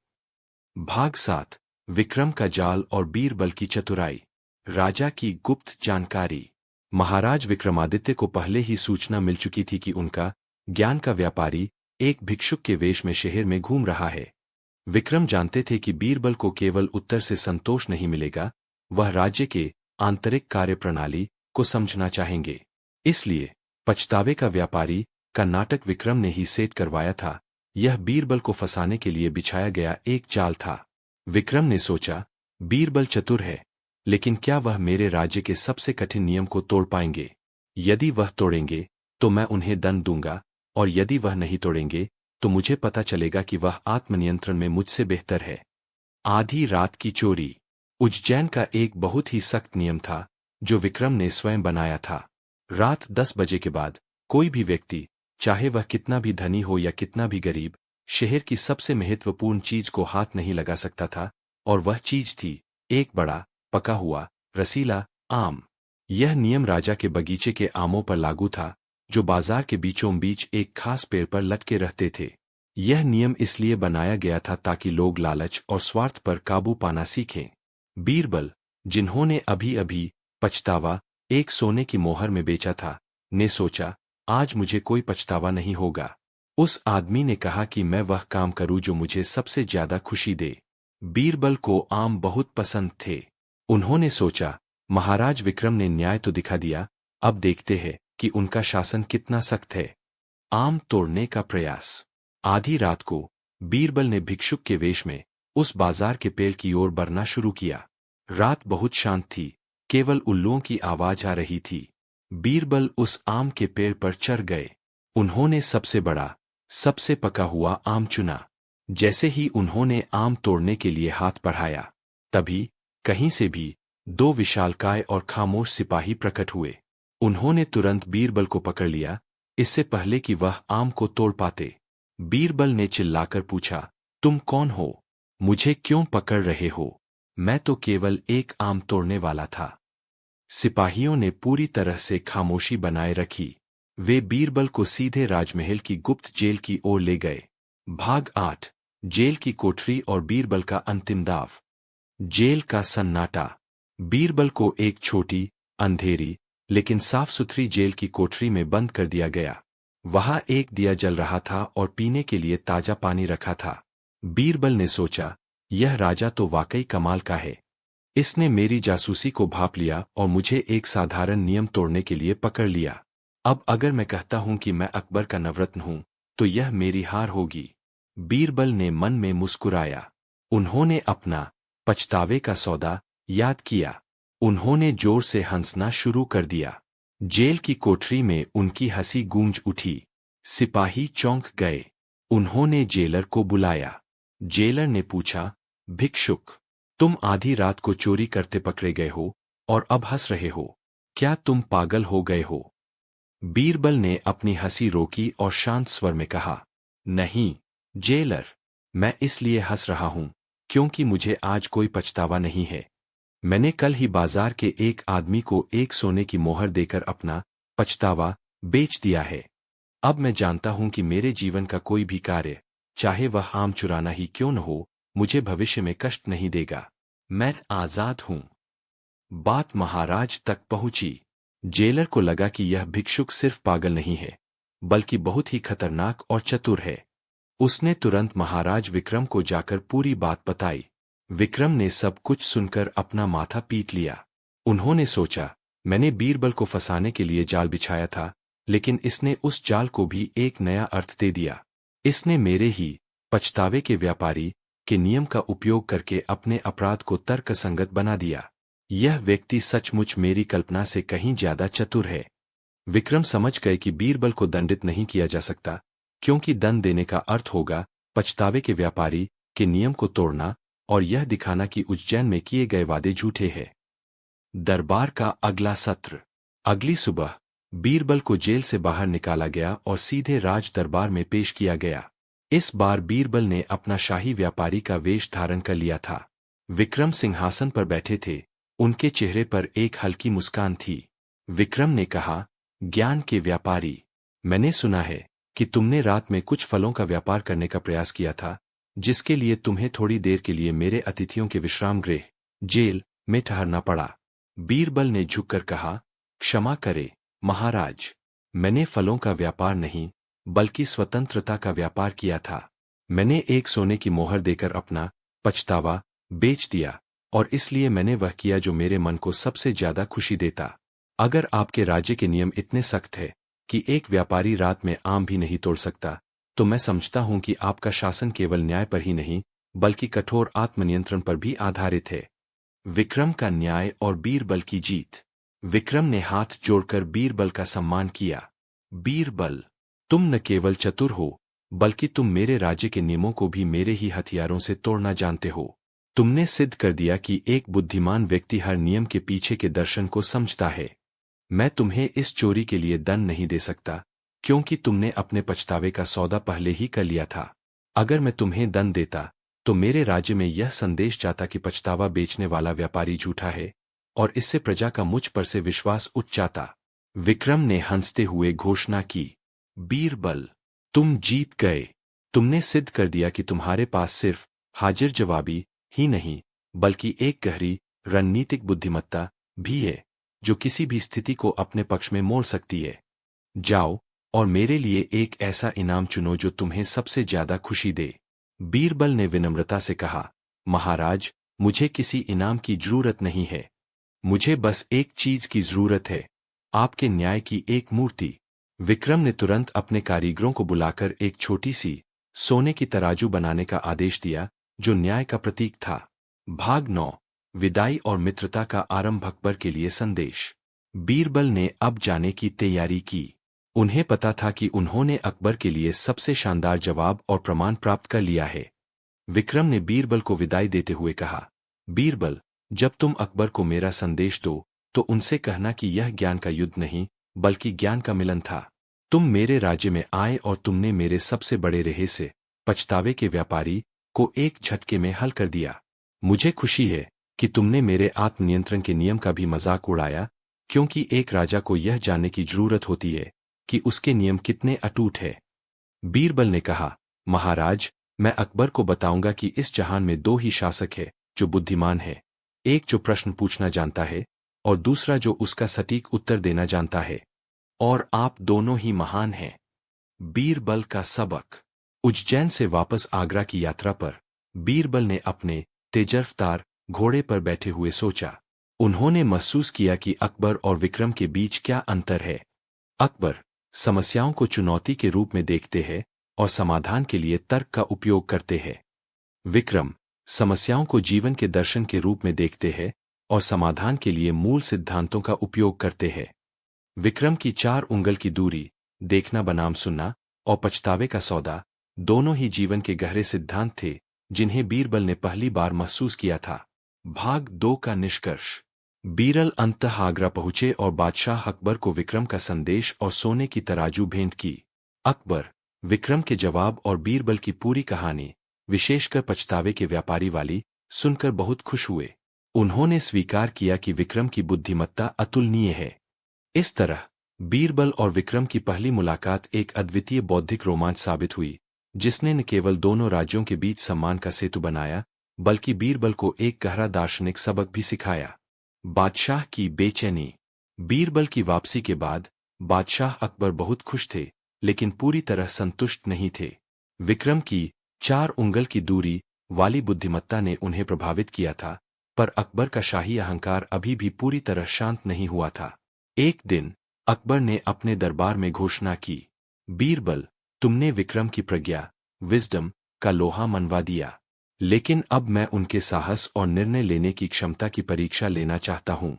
S1: भाग 7। विक्रम का जाल और बीरबल की चतुराई। राजा की गुप्त जानकारी। महाराज विक्रमादित्य को पहले ही सूचना मिल चुकी थी कि उनका ज्ञान का व्यापारी एक भिक्षुक के वेश में शहर में घूम रहा है। विक्रम जानते थे कि बीरबल को केवल उत्तर से संतोष नहीं मिलेगा, वह राज्य के आंतरिक कार्यप्रणाली को समझना चाहेंगे। इसलिए पछतावे का व्यापारी का नाटक विक्रम ने ही सेट करवाया था। यह बीरबल को फंसाने के लिए बिछाया गया एक जाल था। विक्रम ने सोचा, बीरबल चतुर है, लेकिन क्या वह मेरे राज्य के सबसे कठिन नियम को तोड़ पाएंगे? यदि वह तोड़ेंगे तो मैं उन्हें दंड दूंगा, और यदि वह नहीं तोड़ेंगे तो मुझे पता चलेगा कि वह आत्मनियंत्रण में मुझसे बेहतर है। आधी रात की चोरी। उज्जैन का एक बहुत ही सख्त नियम था जो विक्रम ने स्वयं बनाया था। रात 10 बजे के बाद कोई भी व्यक्ति, चाहे वह कितना भी धनी हो या कितना भी गरीब, शहर की सबसे महत्वपूर्ण चीज को हाथ नहीं लगा सकता था, और वह चीज थी एक बड़ा, पका हुआ, रसीला आम। यह नियम राजा के बगीचे के आमों पर लागू था, जो बाजार के बीचों बीच एक खास पेड़ पर लटके रहते थे। यह नियम इसलिए बनाया गया था ताकि लोग लालच और स्वार्थ पर काबू पाना सीखें। बीरबल, जिन्होंने अभी अभी पछतावा एक सोने की मोहर में बेचा था, ने सोचा, आज मुझे कोई पछतावा नहीं होगा। उस आदमी ने कहा कि मैं वह काम करूं जो मुझे सबसे ज्यादा खुशी दे। बीरबल को आम बहुत पसंद थे। उन्होंने सोचा, महाराज विक्रम ने न्याय तो दिखा दिया, अब देखते हैं कि उनका शासन कितना सख्त है। आम तोड़ने का प्रयास। आधी रात को बीरबल ने भिक्षुक के वेश में उस बाजार के पेड़ की ओर बढ़ना शुरू किया। रात बहुत शांत थी, केवल उल्लुओं की आवाज आ रही थी। बीरबल उस आम के पेड़ पर चढ़ गए। उन्होंने सबसे बड़ा, सबसे पका हुआ आम चुना। जैसे ही उन्होंने आम तोड़ने के लिए हाथ बढ़ाया, तभी कहीं से भी 2 विशालकाय और खामोश सिपाही प्रकट हुए। उन्होंने तुरंत बीरबल को पकड़ लिया, इससे पहले कि वह आम को तोड़ पाते। बीरबल ने चिल्लाकर पूछा, तुम कौन हो? मुझे क्यों पकड़ रहे हो? मैं तो केवल एक आम तोड़ने वाला था। सिपाहियों ने पूरी तरह से खामोशी बनाए रखी। वे बीरबल को सीधे राजमहल की गुप्त जेल की ओर ले गए। भाग 8। जेल की कोठरी और बीरबल का अंतिम दाव। जेल का सन्नाटा। बीरबल को एक छोटी, अंधेरी, लेकिन साफ सुथरी जेल की कोठरी में बंद कर दिया गया। वहां एक दिया जल रहा था और पीने के लिए ताजा पानी रखा था। बीरबल ने सोचा, यह राजा तो वाकई कमाल का है। इसने मेरी जासूसी को भांप लिया और मुझे एक साधारण नियम तोड़ने के लिए पकड़ लिया। अब अगर मैं कहता हूं कि मैं अकबर का नवरत्न हूं, तो यह मेरी हार होगी। बीरबल ने मन में मुस्कुराया। उन्होंने अपना पछतावे का सौदा याद किया। उन्होंने जोर से हंसना शुरू कर दिया। जेल की कोठरी में उनकी हंसी गूंज उठी। सिपाही चौंक गए। उन्होंने जेलर को बुलाया। जेलर ने पूछा, भिक्षुक, तुम आधी रात को चोरी करते पकड़े गए हो, और अब हंस रहे हो। क्या तुम पागल हो गए हो? बीरबल ने अपनी हंसी रोकी और शांत स्वर में कहा, नहीं जेलर, मैं इसलिए हंस रहा हूं क्योंकि मुझे आज कोई पछतावा नहीं है। मैंने कल ही बाजार के एक आदमी को एक सोने की मोहर देकर अपना पछतावा बेच दिया है। अब मैं जानता हूं कि मेरे जीवन का कोई भी कार्य, चाहे वह आम चुराना ही क्यों न हो, मुझे भविष्य में कष्ट नहीं देगा। मैं आजाद हूं। बात महाराज तक पहुंची। जेलर को लगा कि यह भिक्षुक सिर्फ पागल नहीं है, बल्कि बहुत ही खतरनाक और चतुर है। उसने तुरंत महाराज विक्रम को जाकर पूरी बात बताई। विक्रम ने सब कुछ सुनकर अपना माथा पीट लिया। उन्होंने सोचा, मैंने बीरबल को फंसाने के लिए जाल बिछाया था, लेकिन इसने उस जाल को भी एक नया अर्थ दे दिया। इसने मेरे ही पछतावे के व्यापारी के नियम का उपयोग करके अपने अपराध को तर्कसंगत बना दिया। यह व्यक्ति सचमुच मेरी कल्पना से कहीं ज्यादा चतुर है। विक्रम समझ गए कि बीरबल को दंडित नहीं किया जा सकता, क्योंकि दंड देने का अर्थ होगा पछतावे के व्यापारी के नियम को तोड़ना और यह दिखाना कि उज्जैन में किए गए वादे झूठे हैं। दरबार का अगला सत्र। अगली सुबह बीरबल को जेल से बाहर निकाला गया और सीधे राज दरबार में पेश किया गया। इस बार बीरबल ने अपना शाही व्यापारी का वेश धारण कर लिया था। विक्रम सिंहासन पर बैठे थे, उनके चेहरे पर एक हल्की मुस्कान थी। विक्रम ने कहा, ज्ञान के व्यापारी, मैंने सुना है कि तुमने रात में कुछ फलों का व्यापार करने का प्रयास किया था, जिसके लिए तुम्हें थोड़ी देर के लिए मेरे अतिथियों के विश्राम गृह जेल में ठहरना पड़ा। बीरबल ने झुककर कहा, क्षमा करे महाराज, मैंने फलों का व्यापार नहीं बल्कि स्वतंत्रता का व्यापार किया था। मैंने एक सोने की मोहर देकर अपना पछतावा बेच दिया, और इसलिए मैंने वह किया जो मेरे मन को सबसे ज्यादा खुशी देता। अगर आपके राज्य के नियम इतने सख्त है कि एक व्यापारी रात में आम भी नहीं तोड़ सकता, तो मैं समझता हूं कि आपका शासन केवल न्याय पर ही नहीं बल्कि कठोर आत्मनियंत्रण पर भी आधारित है। विक्रम का न्याय और बीरबल की जीत। विक्रम ने हाथ जोड़कर बीरबल का सम्मान किया। बीरबल, तुम न केवल चतुर हो, बल्कि तुम मेरे राज्य के नियमों को भी मेरे ही हथियारों से तोड़ना जानते हो। तुमने सिद्ध कर दिया कि एक बुद्धिमान व्यक्ति हर नियम के पीछे के दर्शन को समझता है। मैं तुम्हें इस चोरी के लिए दंड नहीं दे सकता, क्योंकि तुमने अपने पछतावे का सौदा पहले ही कर लिया था। अगर मैं तुम्हें दंड देता, तो मेरे राज्य में यह संदेश जाता कि पछतावा बेचने वाला व्यापारी झूठा है, और इससे प्रजा का मुझ पर से विश्वास उठ जाता। विक्रम ने हंसते हुए घोषणा की, बीरबल, तुम जीत गए। तुमने सिद्ध कर दिया कि तुम्हारे पास सिर्फ हाजिर जवाबी ही नहीं, बल्कि एक गहरी रणनीतिक बुद्धिमत्ता भी है, जो किसी भी स्थिति को अपने पक्ष में मोड़ सकती है। जाओ और मेरे लिए एक ऐसा इनाम चुनो जो तुम्हें सबसे ज्यादा खुशी दे। बीरबल ने विनम्रता से कहा, महाराज, मुझे किसी इनाम की जरूरत नहीं है। मुझे बस एक चीज की जरूरत है, आपके न्याय की एक मूर्ति। विक्रम ने तुरंत अपने कारीगरों को बुलाकर एक छोटी सी सोने की तराजू बनाने का आदेश दिया, जो न्याय का प्रतीक था। भाग 9, विदाई और मित्रता का आरंभ। अकबर के लिए संदेश। बीरबल ने अब जाने की तैयारी की। उन्हें पता था कि उन्होंने अकबर के लिए सबसे शानदार जवाब और प्रमाण प्राप्त कर लिया है। विक्रम ने बीरबल को विदाई देते हुए कहा, बीरबल, जब तुम अकबर को मेरा संदेश दो, तो उनसे कहना कि यह ज्ञान का युद्ध नहीं, बल्कि ज्ञान का मिलन था। तुम मेरे राज्य में आए और तुमने मेरे सबसे बड़े रहस्य, पछतावे के व्यापारी, को एक झटके में हल कर दिया। मुझे खुशी है कि तुमने मेरे आत्मनियंत्रण के नियम का भी मजाक उड़ाया, क्योंकि एक राजा को यह जानने की जरूरत होती है कि उसके नियम कितने अटूट है। बीरबल ने कहा, महाराज, मैं अकबर को बताऊंगा कि इस जहान में दो ही शासक है जो बुद्धिमान है, एक जो प्रश्न पूछना जानता है और दूसरा जो उसका सटीक उत्तर देना जानता है, और आप दोनों ही महान हैं। बीरबल का सबक। उज्जैन से वापस आगरा की यात्रा पर बीरबल ने अपने तेजरफ्तार घोड़े पर बैठे हुए सोचा। उन्होंने महसूस किया कि अकबर और विक्रम के बीच क्या अंतर है। अकबर समस्याओं को चुनौती के रूप में देखते हैं और समाधान के लिए तर्क का उपयोग करते हैं। विक्रम समस्याओं को जीवन के दर्शन के रूप में देखते हैं और समाधान के लिए मूल सिद्धांतों का उपयोग करते हैं। विक्रम की 4 उंगल की दूरी, देखना बनाम सुनना और पछतावे का सौदा, दोनों ही जीवन के गहरे सिद्धांत थे जिन्हें बीरबल ने पहली बार महसूस किया था। भाग 2 का निष्कर्ष। बीरबल अंततः आगरा पहुंचे और बादशाह अकबर को विक्रम का संदेश और सोने की तराजू भेंट की। अकबर विक्रम के जवाब और बीरबल की पूरी कहानी, विशेषकर पछतावे के व्यापारी वाली, सुनकर बहुत खुश हुए। उन्होंने स्वीकार किया कि विक्रम की बुद्धिमत्ता अतुलनीय है। इस तरह बीरबल और विक्रम की पहली मुलाकात एक अद्वितीय बौद्धिक रोमांच साबित हुई, जिसने न केवल दोनों राज्यों के बीच सम्मान का सेतु बनाया, बल्कि बीरबल को एक गहरा दार्शनिक सबक भी सिखाया। बादशाह की बेचैनी। बीरबल की वापसी के बाद बादशाह अकबर बहुत खुश थे, लेकिन पूरी तरह संतुष्ट नहीं थे। विक्रम की 4 उंगल की दूरी वाली बुद्धिमत्ता ने उन्हें प्रभावित किया था, पर अकबर का शाही अहंकार अभी भी पूरी तरह शांत नहीं हुआ था। एक दिन अकबर ने अपने दरबार में घोषणा की, बीरबल, तुमने विक्रम की प्रज्ञा, विजडम का लोहा मनवा दिया, लेकिन अब मैं उनके साहस और निर्णय लेने की क्षमता की परीक्षा लेना चाहता हूं।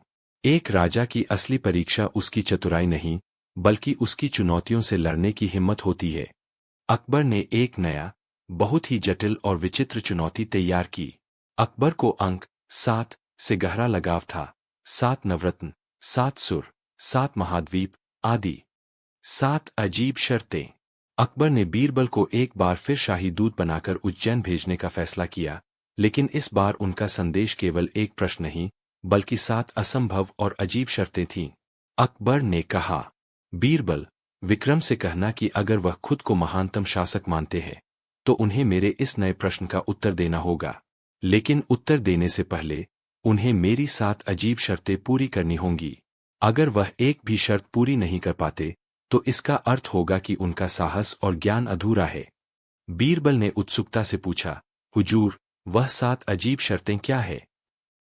S1: एक राजा की असली परीक्षा उसकी चतुराई नहीं, बल्कि उसकी चुनौतियों से लड़ने की हिम्मत होती है। अकबर ने एक नया, बहुत ही जटिल और विचित्र चुनौती तैयार की। अकबर को अंक 7 से गहरा लगाव था। 7 नवरत्न, 7 सुर, 7 महाद्वीप आदि। 7 अजीब शर्तें। अकबर ने बीरबल को एक बार फिर शाही दूत बनाकर उज्जैन भेजने का फैसला किया, लेकिन इस बार उनका संदेश केवल एक प्रश्न नहीं, बल्कि 7 असंभव और अजीब शर्तें थीं। अकबर ने कहा, बीरबल, विक्रम से कहना कि अगर वह खुद को महानतम शासक मानते हैं, तो उन्हें मेरे इस नए प्रश्न का उत्तर देना होगा। लेकिन उत्तर देने से पहले उन्हें मेरी 7 अजीब शर्तें पूरी करनी होंगी। अगर वह एक भी शर्त पूरी नहीं कर पाते, तो इसका अर्थ होगा कि उनका साहस और ज्ञान अधूरा है। बीरबल ने उत्सुकता से पूछा, हुजूर, वह 7 अजीब शर्तें क्या है?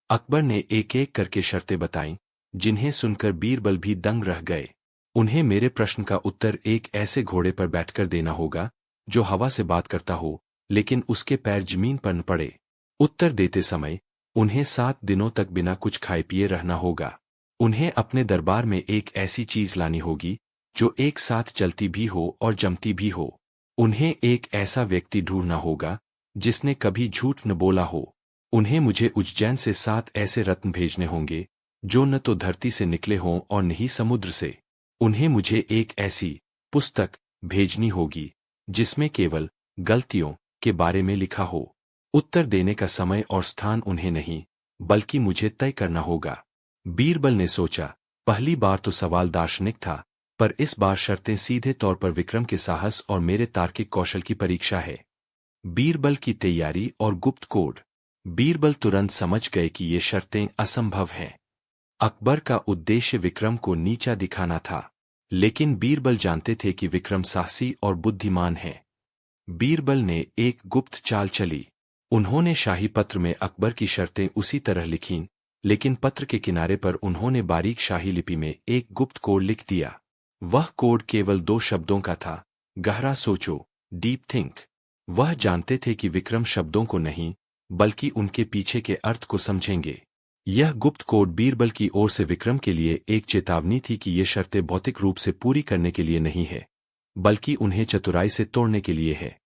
S1: अकबर ने एक एक करके शर्तें बताईं, जिन्हें सुनकर बीरबल भी दंग रह गए। उन्हें मेरे प्रश्न का उत्तर एक ऐसे घोड़े पर बैठकर देना होगा, जो हवा से बात करता हो, लेकिन उसके पैर जमीन पर न पड़े। उत्तर देते समय उन्हें 7 दिनों तक बिना कुछ खाए पिए रहना होगा। उन्हें अपने दरबार में एक ऐसी चीज लानी होगी, जो एक साथ चलती भी हो और जमती भी हो। उन्हें एक ऐसा व्यक्ति ढूंढना होगा, जिसने कभी झूठ न बोला हो। उन्हें मुझे उज्जैन से 7 ऐसे रत्न भेजने होंगे, जो न तो धरती से निकले हों और न ही समुद्र से। उन्हें मुझे एक ऐसी पुस्तक भेजनी होगी, जिसमें केवल गलतियों के बारे में लिखा हो। उत्तर देने का समय और स्थान उन्हें नहीं, बल्कि मुझे तय करना होगा। बीरबल ने सोचा, पहली बार तो सवाल दार्शनिक था, पर इस बार शर्तें सीधे तौर पर विक्रम के साहस और मेरे तार्किक कौशल की परीक्षा है। बीरबल की तैयारी और गुप्त कोड। बीरबल तुरंत समझ गए कि ये शर्तें असंभव हैं। अकबर का उद्देश्य विक्रम को नीचा दिखाना था, लेकिन बीरबल जानते थे कि विक्रम साहसी और बुद्धिमान है। बीरबल ने एक गुप्त चाल चली। उन्होंने शाही पत्र में अकबर की शर्तें उसी तरह लिखीं, लेकिन पत्र के किनारे पर उन्होंने बारीक शाही लिपि में एक गुप्त कोड लिख दिया। वह कोड केवल 2 शब्दों का था, गहरा सोचो, डीप थिंक। वह जानते थे कि विक्रम शब्दों को नहीं, बल्कि उनके पीछे के अर्थ को समझेंगे। यह गुप्त कोड बीरबल की ओर से विक्रम के लिए एक चेतावनी थी कि ये शर्तें भौतिक रूप से पूरी करने के लिए नहीं है, बल्कि उन्हें चतुराई से तोड़ने के लिए है।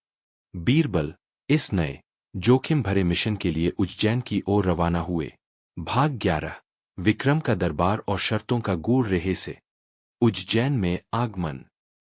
S1: बीरबल इस नए, जोखिम भरे मिशन के लिए उज्जैन की ओर रवाना हुए। भाग 11। विक्रम का दरबार और शर्तों का गूढ़ रहस्य। उज्जैन में आगमन।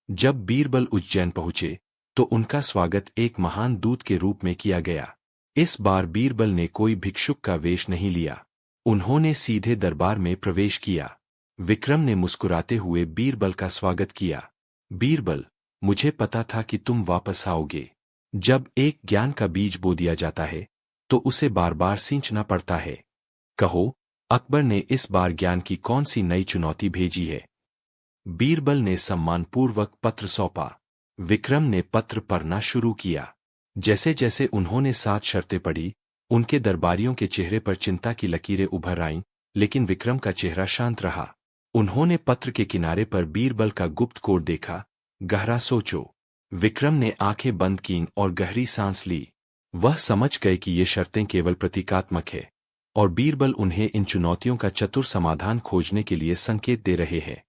S1: जब बीरबल उज्जैन पहुंचे, तो उनका स्वागत एक महान दूत के रूप में किया गया। इस बार बीरबल ने कोई भिक्षुक का वेश नहीं लिया। उन्होंने सीधे दरबार में प्रवेश किया। विक्रम ने मुस्कुराते हुए बीरबल का स्वागत किया। बीरबल, मुझे पता था कि तुम वापस आओगे। जब एक ज्ञान का बीज बो दिया जाता है, तो उसे बार बार सींचना पड़ता है। कहो, अकबर ने इस बार ज्ञान की कौन सी नई चुनौती भेजी है? बीरबल ने सम्मानपूर्वक पत्र सौंपा। विक्रम ने पत्र पढ़ना शुरू किया। जैसे जैसे उन्होंने 7 शर्तें पढ़ी, उनके दरबारियों के चेहरे पर चिंता की लकीरें उभर आईं, लेकिन विक्रम का चेहरा शांत रहा। उन्होंने पत्र के किनारे पर बीरबल का गुप्त कोड देखा, गहरा सोचो। विक्रम ने आंखें बंद कीं और गहरी सांस ली। वह समझ गए कि ये शर्तें केवल प्रतीकात्मक है, और बीरबल उन्हें इन चुनौतियों का चतुर समाधान खोजने के लिए संकेत दे रहे हैं।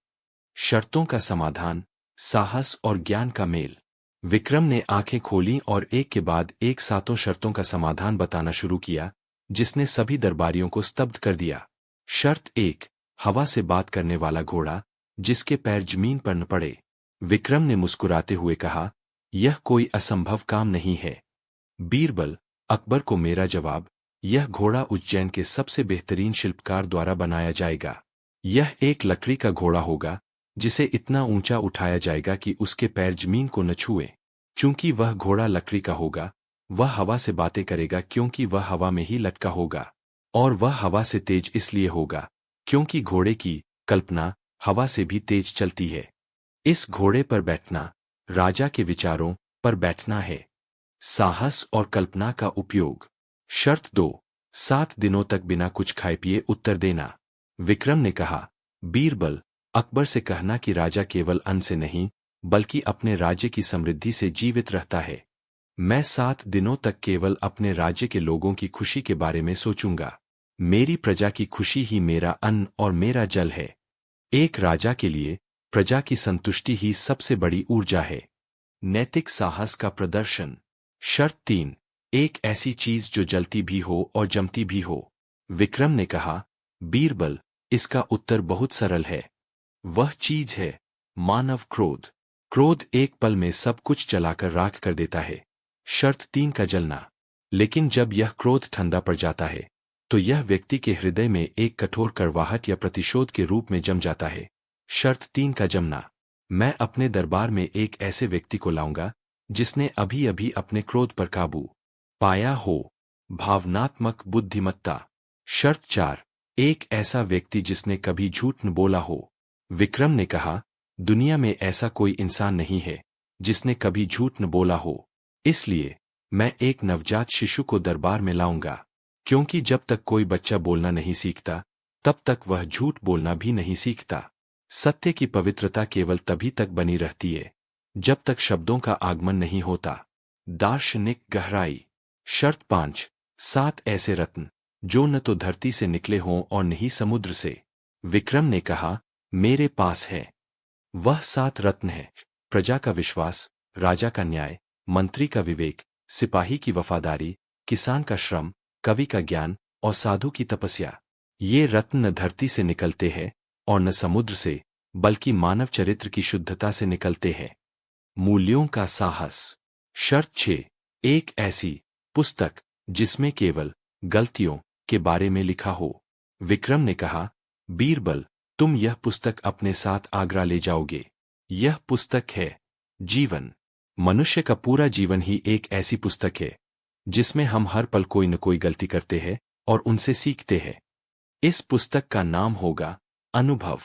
S1: शर्तों का समाधान, साहस और ज्ञान का मेल। विक्रम ने आंखें खोलीं और एक के बाद एक 7 शर्तों का समाधान बताना शुरू किया, जिसने सभी दरबारियों को स्तब्ध कर दिया। शर्त 1, हवा से बात करने वाला घोड़ा जिसके पैर जमीन पर न पड़े। विक्रम ने मुस्कुराते हुए कहा, यह कोई असंभव काम नहीं है। बीरबल, अकबर को मेरा जवाब, यह घोड़ा उज्जैन के सबसे बेहतरीन शिल्पकार द्वारा बनाया जाएगा। यह एक लकड़ी का घोड़ा होगा जिसे इतना ऊंचा उठाया जाएगा कि उसके पैर जमीन को न छुए। चूंकि वह घोड़ा लकड़ी का होगा, वह हवा से बातें करेगा क्योंकि वह हवा में ही लटका होगा। और वह हवा से तेज इसलिए होगा क्योंकि घोड़े की कल्पना हवा से भी तेज चलती है। इस घोड़े पर बैठना राजा के विचारों पर बैठना है। साहस और कल्पना का उपयोग। शर्त 2, 7 दिनों तक बिना कुछ खाए पिए उत्तर देना। विक्रम ने कहा, बीरबल, अकबर से कहना कि राजा केवल अन्न से नहीं बल्कि अपने राज्य की समृद्धि से जीवित रहता है। मैं 7 दिनों तक केवल अपने राज्य के लोगों की खुशी के बारे में सोचूंगा। मेरी प्रजा की खुशी ही मेरा अन्न और मेरा जल है। एक राजा के लिए प्रजा की संतुष्टि ही सबसे बड़ी ऊर्जा है। नैतिक साहस का प्रदर्शन। शर्त 3, एक ऐसी चीज जो जलती भी हो और जमती भी हो। विक्रम ने कहा, बीरबल, इसका उत्तर बहुत सरल है। वह चीज है मानव क्रोध। क्रोध एक पल में सब कुछ जलाकर राख कर देता है। शर्त 3 का जलना। लेकिन जब यह क्रोध ठंडा पड़ जाता है तो यह व्यक्ति के हृदय में एक कठोर कड़वाहट या प्रतिशोध के रूप में जम जाता है। शर्त 3 का जमना। मैं अपने दरबार में एक ऐसे व्यक्ति को लाऊंगा जिसने अभी अभी अपने क्रोध पर काबू पाया हो। भावनात्मक बुद्धिमत्ता। शर्त 4, एक ऐसा व्यक्ति जिसने कभी झूठ न बोला हो। विक्रम ने कहा, दुनिया में ऐसा कोई इंसान नहीं है जिसने कभी झूठ न बोला हो। इसलिए मैं एक नवजात शिशु को दरबार में लाऊंगा, क्योंकि जब तक कोई बच्चा बोलना नहीं सीखता तब तक वह झूठ बोलना भी नहीं सीखता। सत्य की पवित्रता केवल तभी तक बनी रहती है जब तक शब्दों का आगमन नहीं होता। दार्शनिक गहराई। शर्त 5, 7 ऐसे रत्न जो न तो धरती से निकले हों और न ही समुद्र से। विक्रम ने कहा, मेरे पास है। वह 7 रत्न है, प्रजा का विश्वास, राजा का न्याय, मंत्री का विवेक, सिपाही की वफादारी, किसान का श्रम, कवि का ज्ञान और साधु की तपस्या। ये रत्न न धरती से निकलते हैं और न समुद्र से बल्कि मानव चरित्र की शुद्धता से निकलते हैं। मूल्यों का साहस। शर्त 6, एक ऐसी पुस्तक जिसमें केवल गलतियों के बारे में लिखा हो। विक्रम ने कहा, बीरबल, तुम यह पुस्तक अपने साथ आगरा ले जाओगे। यह पुस्तक है जीवन। मनुष्य का पूरा जीवन ही एक ऐसी पुस्तक है जिसमें हम हर पल कोई न कोई गलती करते हैं और उनसे सीखते हैं। इस पुस्तक का नाम होगा अनुभव।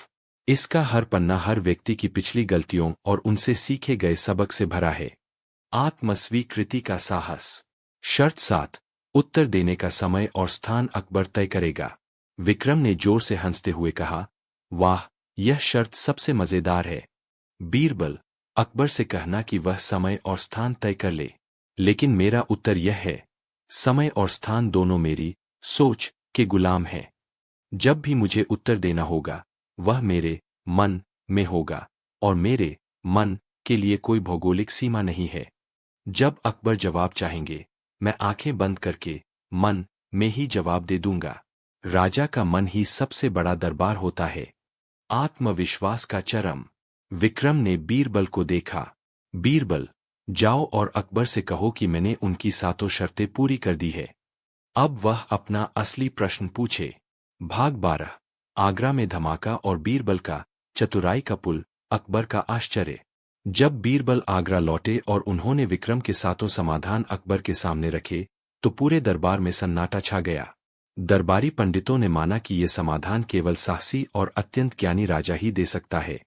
S1: इसका हर पन्ना हर व्यक्ति की पिछली गलतियों और उनसे सीखे गए सबक से भरा है। आत्मस्वीकृति का साहस। शर्त 7, उत्तर देने का समय और स्थान अकबर तय करेगा। विक्रम ने जोर से हंसते हुए कहा, वाह, यह शर्त सबसे मजेदार है। बीरबल, अकबर से कहना कि वह समय और स्थान तय कर ले। लेकिन मेरा उत्तर यह है, समय और स्थान दोनों मेरी सोच के गुलाम हैं। जब भी मुझे उत्तर देना होगा वह मेरे मन में होगा और मेरे मन के लिए कोई भौगोलिक सीमा नहीं है। जब अकबर जवाब चाहेंगे मैं आंखें बंद करके मन में ही जवाब दे दूंगा। राजा का मन ही सबसे बड़ा दरबार होता है। आत्मविश्वास का चरम। विक्रम ने बीरबल को देखा। बीरबल, जाओ और अकबर से कहो कि मैंने उनकी 7 शर्तें पूरी कर दी है। अब वह अपना असली प्रश्न पूछे। भाग 12। आगरा में धमाका और बीरबल का चतुराई का पुल। अकबर का आश्चर्य। जब बीरबल आगरा लौटे और उन्होंने विक्रम के 7 समाधान अकबर के सामने रखे तो पूरे दरबार में सन्नाटा छा गया। दरबारी पंडितों ने माना कि ये समाधान केवल साहसी और अत्यंत ज्ञानी राजा ही दे सकता है।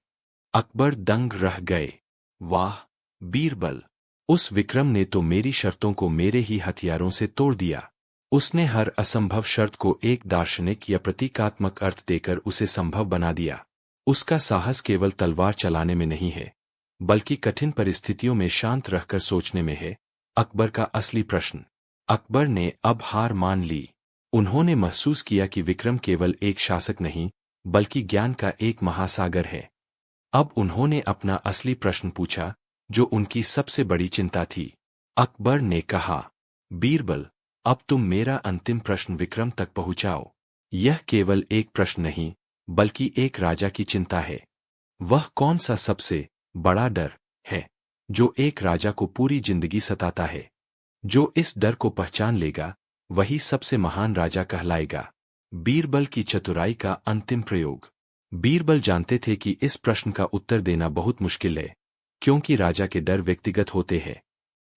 S1: अकबर दंग रह गए। वाह बीरबल, उस विक्रम ने तो मेरी शर्तों को मेरे ही हथियारों से तोड़ दिया। उसने हर असंभव शर्त को एक दार्शनिक या प्रतीकात्मक अर्थ देकर उसे संभव बना दिया। उसका साहस केवल तलवार चलाने में नहीं है बल्कि कठिन परिस्थितियों में शांत रहकर सोचने में है। अकबर का असली प्रश्न। अकबर ने अब हार मान ली। उन्होंने महसूस किया कि विक्रम केवल एक शासक नहीं बल्कि ज्ञान का एक महासागर है। अब उन्होंने अपना असली प्रश्न पूछा जो उनकी सबसे बड़ी चिंता थी। अकबर ने कहा, बीरबल, अब तुम मेरा अंतिम प्रश्न विक्रम तक पहुंचाओ। यह केवल एक प्रश्न नहीं, बल्कि एक राजा की चिंता है। वह कौन सा सबसे बड़ा डर है जो एक राजा को पूरी जिंदगी सताता है? जो इस डर को पहचान लेगा, वही सबसे महान राजा कहलाएगा। बीरबल की चतुराई का अंतिम प्रयोग। बीरबल जानते थे कि इस प्रश्न का उत्तर देना बहुत मुश्किल है, क्योंकि राजा के डर व्यक्तिगत होते हैं।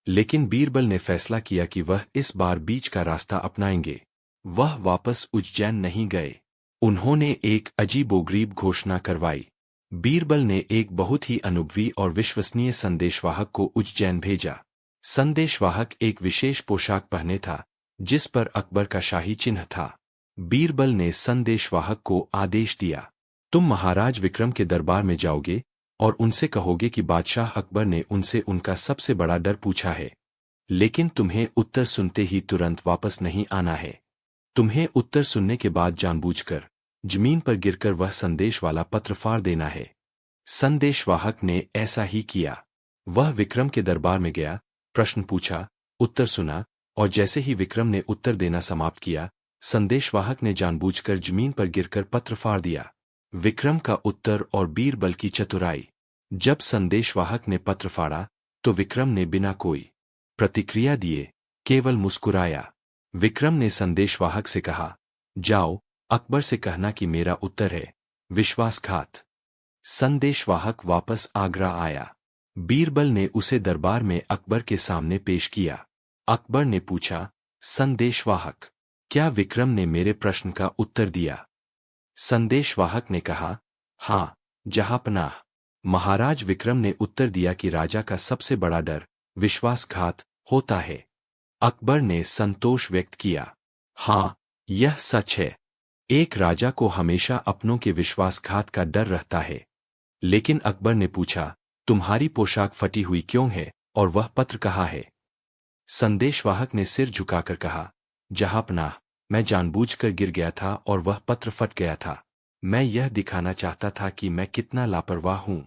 S1: लेकिन बीरबल ने फैसला किया कि वह इस बार बीच का रास्ता अपनाएंगे। वह वापस उज्जैन नहीं गए। उन्होंने एक अजीबोगरीब घोषणा करवाई। बीरबल ने एक बहुत ही अनुभवी और विश्वसनीय संदेशवाहक को उज्जैन भेजा। संदेशवाहक एक विशेष पोशाक पहने था, जिस पर अकबर का शाही चिन्ह था। बीरबल ने संदेशवाहक को आदेश दिया, तुम महाराज विक्रम के दरबार में जाओगे और उनसे कहोगे कि बादशाह अकबर ने उनसे उनका सबसे बड़ा डर पूछा है, लेकिन तुम्हें उत्तर सुनते ही तुरंत वापस नहीं आना है। तुम्हें उत्तर सुनने के बाद जानबूझकर जमीन पर गिरकर वह संदेश वाला पत्र फाड़ देना है। संदेशवाहक ने ऐसा ही किया। वह विक्रम के दरबार में गया, प्रश्न पूछा, उत्तर सुना, और जैसे ही विक्रम ने उत्तर देना समाप्त किया, संदेशवाहक ने जानबूझकर जमीन पर गिरकर पत्र फाड़ दिया। विक्रम का उत्तर और बीरबल की चतुराई। जब संदेशवाहक ने पत्र फाड़ा, तो विक्रम ने बिना कोई प्रतिक्रिया दिए केवल मुस्कुराया। विक्रम ने संदेशवाहक से कहा, जाओ, अकबर से कहना कि मेरा उत्तर है विश्वासघात। संदेशवाहक वापस आगरा आया। बीरबल ने उसे दरबार में अकबर के सामने पेश किया। अकबर ने पूछा, संदेशवाहक, क्या विक्रम ने मेरे प्रश्न का उत्तर दिया? संदेशवाहक ने कहा, हाँ जहांपनाह। महाराज विक्रम ने उत्तर दिया कि राजा का सबसे बड़ा डर विश्वासघात होता है। अकबर ने संतोष व्यक्त किया, हाँ, यह सच है। एक राजा को हमेशा अपनों के विश्वासघात का डर रहता है। लेकिन अकबर ने पूछा, तुम्हारी पोशाक फटी हुई क्यों है और वह पत्र कहाँ है? संदेशवाहक ने सिर झुकाकर कहा, जहांपनाह, मैं जानबूझकर गिर गया था और वह पत्र फट गया था। मैं यह दिखाना चाहता था कि मैं कितना लापरवाह हूं।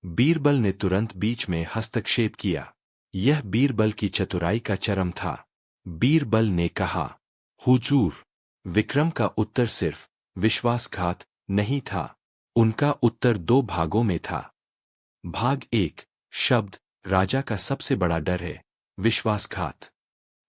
S1: बीरबल ने तुरंत बीच में हस्तक्षेप किया। यह बीरबल की चतुराई का चरम था। बीरबल ने कहा, हुजूर, विक्रम का उत्तर सिर्फ विश्वासघात नहीं था। उनका उत्तर दो भागों में था। भाग एक, शब्द, राजा का सबसे बड़ा डर है विश्वासघात।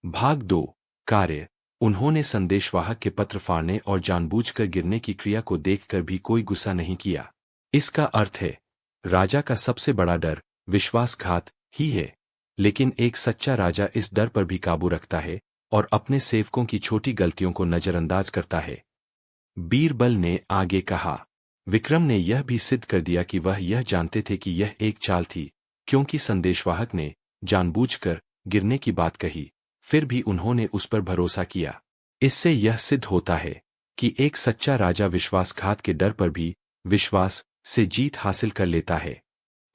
S1: भाग दो, कार्य, उन्होंने संदेशवाहक के पत्र फाड़ने और जानबूझकर गिरने की क्रिया को देखकर भी कोई गुस्सा नहीं किया। इसका अर्थ है, राजा का सबसे बड़ा डर विश्वासघात ही है, लेकिन एक सच्चा राजा इस डर पर भी काबू रखता है और अपने सेवकों की छोटी गलतियों को नजरअंदाज करता है। बीरबल ने आगे कहा, विक्रम ने यह भी सिद्ध कर दिया कि वह यह जानते थे कि यह एक चाल थी, क्योंकि संदेशवाहक ने जानबूझकर गिरने की बात कही, फिर भी उन्होंने उस पर भरोसा किया। इससे यह सिद्ध होता है कि एक सच्चा राजा विश्वासघात के डर पर भी विश्वास से जीत हासिल कर लेता है।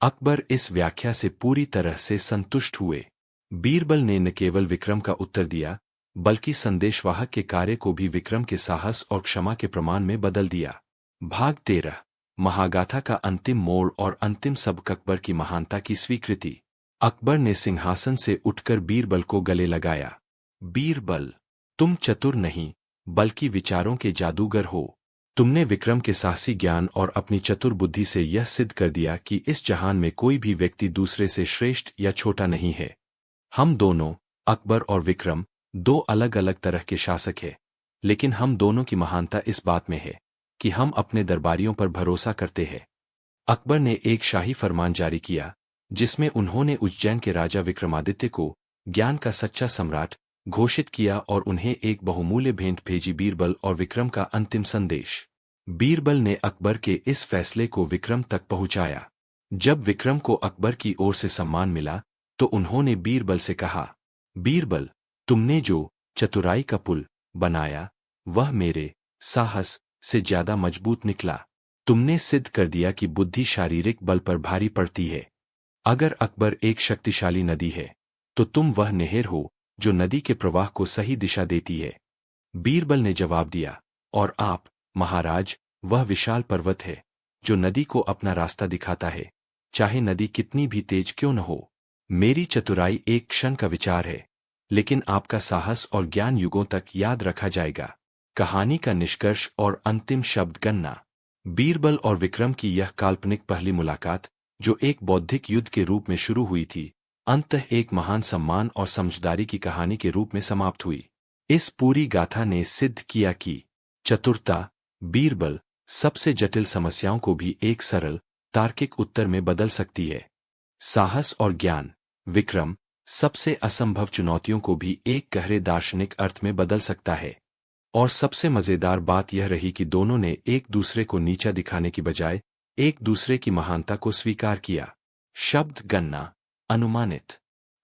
S1: अकबर इस व्याख्या से पूरी तरह से संतुष्ट हुए। बीरबल ने न केवल विक्रम का उत्तर दिया, बल्कि संदेशवाहक के कार्य को भी विक्रम के साहस और क्षमा के प्रमाण में बदल दिया। भाग 13, महागाथा का अंतिम मोड़ और अंतिम सबक, अकबर की महानता की स्वीकृति। अकबर ने सिंहासन से उठकर बीरबल को गले लगाया। बीरबल, तुम चतुर नहीं, बल्कि विचारों के जादूगर हो। तुमने विक्रम के साहसी ज्ञान और अपनी चतुर बुद्धि से यह सिद्ध कर दिया कि इस जहान में कोई भी व्यक्ति दूसरे से श्रेष्ठ या छोटा नहीं है। हम दोनों, अकबर और विक्रम, दो अलग अलग तरह के शासक हैं, लेकिन हम दोनों की महानता इस बात में है कि हम अपने दरबारियों पर भरोसा करते हैं। अकबर ने एक शाही फरमान जारी किया, जिसमें उन्होंने उज्जैन के राजा विक्रमादित्य को ज्ञान का सच्चा सम्राट घोषित किया और उन्हें एक बहुमूल्य भेंट भेजी, बीरबल और विक्रम का अंतिम संदेश। बीरबल ने अकबर के इस फैसले को विक्रम तक पहुंचाया। जब विक्रम को अकबर की ओर से सम्मान मिला, तो उन्होंने बीरबल से कहा, बीरबल, तुमने जो चतुराई का पुल बनाया, वह मेरे साहस से ज्यादा मजबूत निकला। तुमने सिद्ध कर दिया कि बुद्धि शारीरिक बल पर भारी पड़ती है। अगर अकबर एक शक्तिशाली नदी है, तो तुम वह नहर हो जो नदी के प्रवाह को सही दिशा देती है। बीरबल ने जवाब दिया, और आप, महाराज, वह विशाल पर्वत है जो नदी को अपना रास्ता दिखाता है, चाहे नदी कितनी भी तेज क्यों न हो। मेरी चतुराई एक क्षण का विचार है, लेकिन आपका साहस और ज्ञान युगों तक याद रखा जाएगा। कहानी का निष्कर्ष और अंतिम शब्द गन्ना। बीरबल और विक्रम की यह काल्पनिक पहली मुलाकात, जो एक बौद्धिक युद्ध के रूप में शुरू हुई थी, अंततः एक महान सम्मान और समझदारी की कहानी के रूप में समाप्त हुई। इस पूरी गाथा ने सिद्ध किया कि चतुरता, बीरबल, सबसे जटिल समस्याओं को भी एक सरल, तार्किक उत्तर में बदल सकती है। साहस और ज्ञान, विक्रम, सबसे असंभव चुनौतियों को भी एक गहरे दार्शनिक अर्थ में बदल सकता है। और सबसे मजेदार बात यह रही कि दोनों ने एक दूसरे को नीचा दिखाने की बजाय एक दूसरे की महानता को स्वीकार किया। शब्द गन्ना, अनुमानित।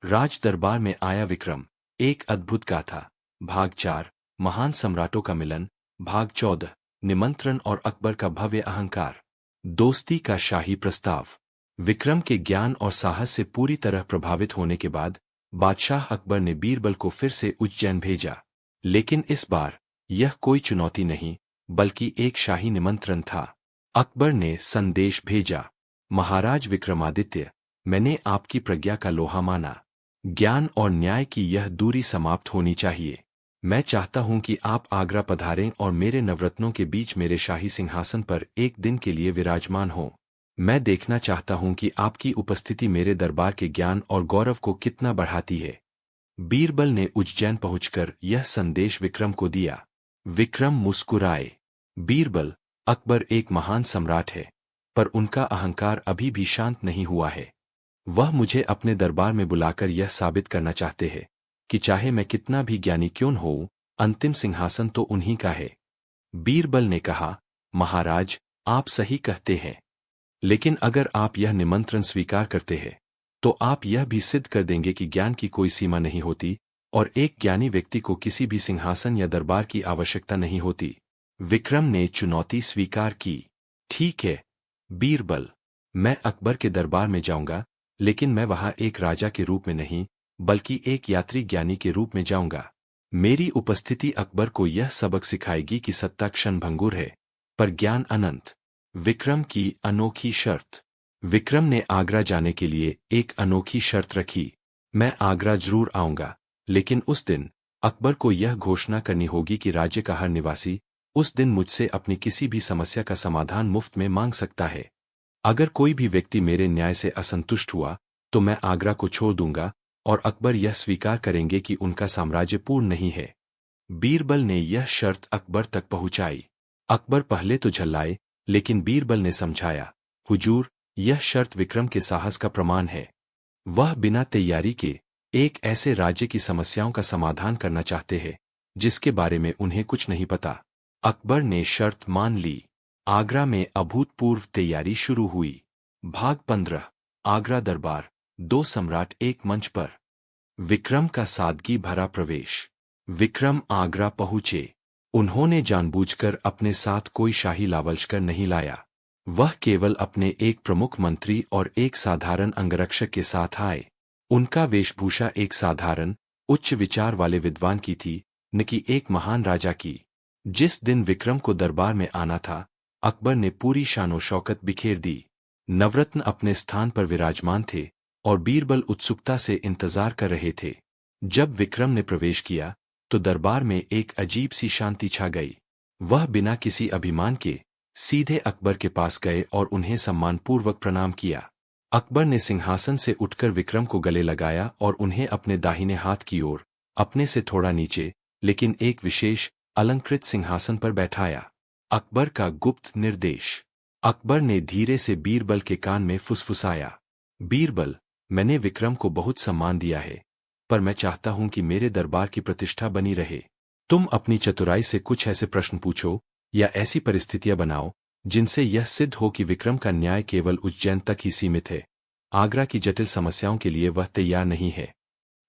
S1: राज दरबार में आया विक्रम, एक अद्भुत गाथा। भाग 4, महान सम्राटों का मिलन। भाग 14, निमंत्रण और अकबर का भव्य अहंकार। दोस्ती का शाही प्रस्ताव। विक्रम के ज्ञान और साहस से पूरी तरह प्रभावित होने के बाद बादशाह अकबर ने बीरबल को फिर से उज्जैन भेजा। लेकिन इस बार यह कोई चुनौती नहीं, बल्कि एक शाही निमंत्रण था। अकबर ने संदेश भेजा, महाराज विक्रमादित्य, मैंने आपकी प्रज्ञा का लोहा माना। ज्ञान और न्याय की यह दूरी समाप्त होनी चाहिए। मैं चाहता हूं कि आप आगरा पधारें और मेरे नवरत्नों के बीच मेरे शाही सिंहासन पर एक दिन के लिए विराजमान हों। मैं देखना चाहता हूं कि आपकी उपस्थिति मेरे दरबार के ज्ञान और गौरव को कितना बढ़ाती है। बीरबल ने उज्जैन पहुंचकर यह संदेश विक्रम को दिया। विक्रम मुस्कुराए। बीरबल, अकबर एक महान सम्राट है, पर उनका अहंकार अभी भी शांत नहीं हुआ है। वह मुझे अपने दरबार में बुलाकर यह साबित करना चाहते हैं कि चाहे मैं कितना भी ज्ञानी क्यों हो, अंतिम सिंहासन तो उन्हीं का है। बीरबल ने कहा, महाराज, आप सही कहते हैं, लेकिन अगर आप यह निमंत्रण स्वीकार करते हैं, तो आप यह भी सिद्ध कर देंगे कि ज्ञान की कोई सीमा नहीं होती और एक ज्ञानी व्यक्ति को किसी भी सिंहासन या दरबार की आवश्यकता नहीं होती। विक्रम ने चुनौती स्वीकार की। ठीक है बीरबल, मैं अकबर के दरबार में जाऊंगा, लेकिन मैं वहां एक राजा के रूप में नहीं, बल्कि एक यात्री ज्ञानी के रूप में जाऊंगा। मेरी उपस्थिति अकबर को यह सबक सिखाएगी कि सत्ता क्षणभंगुर है, पर ज्ञान अनंत। विक्रम की अनोखी शर्त। विक्रम ने आगरा जाने के लिए एक अनोखी शर्त रखी। मैं आगरा जरूर आऊंगा, लेकिन उस दिन अकबर को यह घोषणा करनी होगी कि राज्य का हर निवासी उस दिन मुझसे अपनी किसी भी समस्या का समाधान मुफ्त में मांग सकता है। अगर कोई भी व्यक्ति मेरे न्याय से असंतुष्ट हुआ, तो मैं आगरा को छोड़ दूंगा और अकबर यह स्वीकार करेंगे कि उनका साम्राज्य पूर्ण नहीं है। बीरबल ने यह शर्त अकबर तक पहुंचाई। अकबर पहले तो झल्लाए, लेकिन बीरबल ने समझाया, हुजूर, यह शर्त विक्रम के साहस का प्रमाण है। वह बिना तैयारी के एक ऐसे राज्य की समस्याओं का समाधान करना चाहते हैं जिसके बारे में उन्हें कुछ नहीं पता। अकबर ने शर्त मान ली। आगरा में अभूतपूर्व तैयारी शुरू हुई। भाग 15, आगरा दरबार। दो सम्राट एक मंच पर। विक्रम का सादगी भरा प्रवेश। विक्रम आगरा पहुंचे। उन्होंने जानबूझकर अपने साथ कोई शाही लावलश्कर नहीं लाया। वह केवल अपने एक प्रमुख मंत्री और एक साधारण अंगरक्षक के साथ आए। उनका वेशभूषा एक साधारण, उच्च विचार वाले विद्वान की थी, न कि एक महान राजा की। जिस दिन विक्रम को दरबार में आना था, अकबर ने पूरी शानो शौकत बिखेर दी। नवरत्न अपने स्थान पर विराजमान थे और बीरबल उत्सुकता से इंतजार कर रहे थे। जब विक्रम ने प्रवेश किया, तो दरबार में एक अजीब सी शांति छा गई। वह बिना किसी अभिमान के सीधे अकबर के पास गए और उन्हें सम्मानपूर्वक प्रणाम किया। अकबर ने सिंहासन से उठकर विक्रम को गले लगाया और उन्हें अपने दाहिने हाथ की ओर, अपने से थोड़ा नीचे, लेकिन एक विशेष अलंकृत सिंहासन पर बैठाया। अकबर का गुप्त निर्देश। अकबर ने धीरे से बीरबल के कान में फुसफुसाया, बीरबल, मैंने विक्रम को बहुत सम्मान दिया है, पर मैं चाहता हूं कि मेरे दरबार की प्रतिष्ठा बनी रहे। तुम अपनी चतुराई से कुछ ऐसे प्रश्न पूछो या ऐसी परिस्थितियां बनाओ जिनसे यह सिद्ध हो कि विक्रम का न्याय केवल उज्जैन तक ही सीमित है। आगरा की जटिल समस्याओं के लिए वह तैयार नहीं है।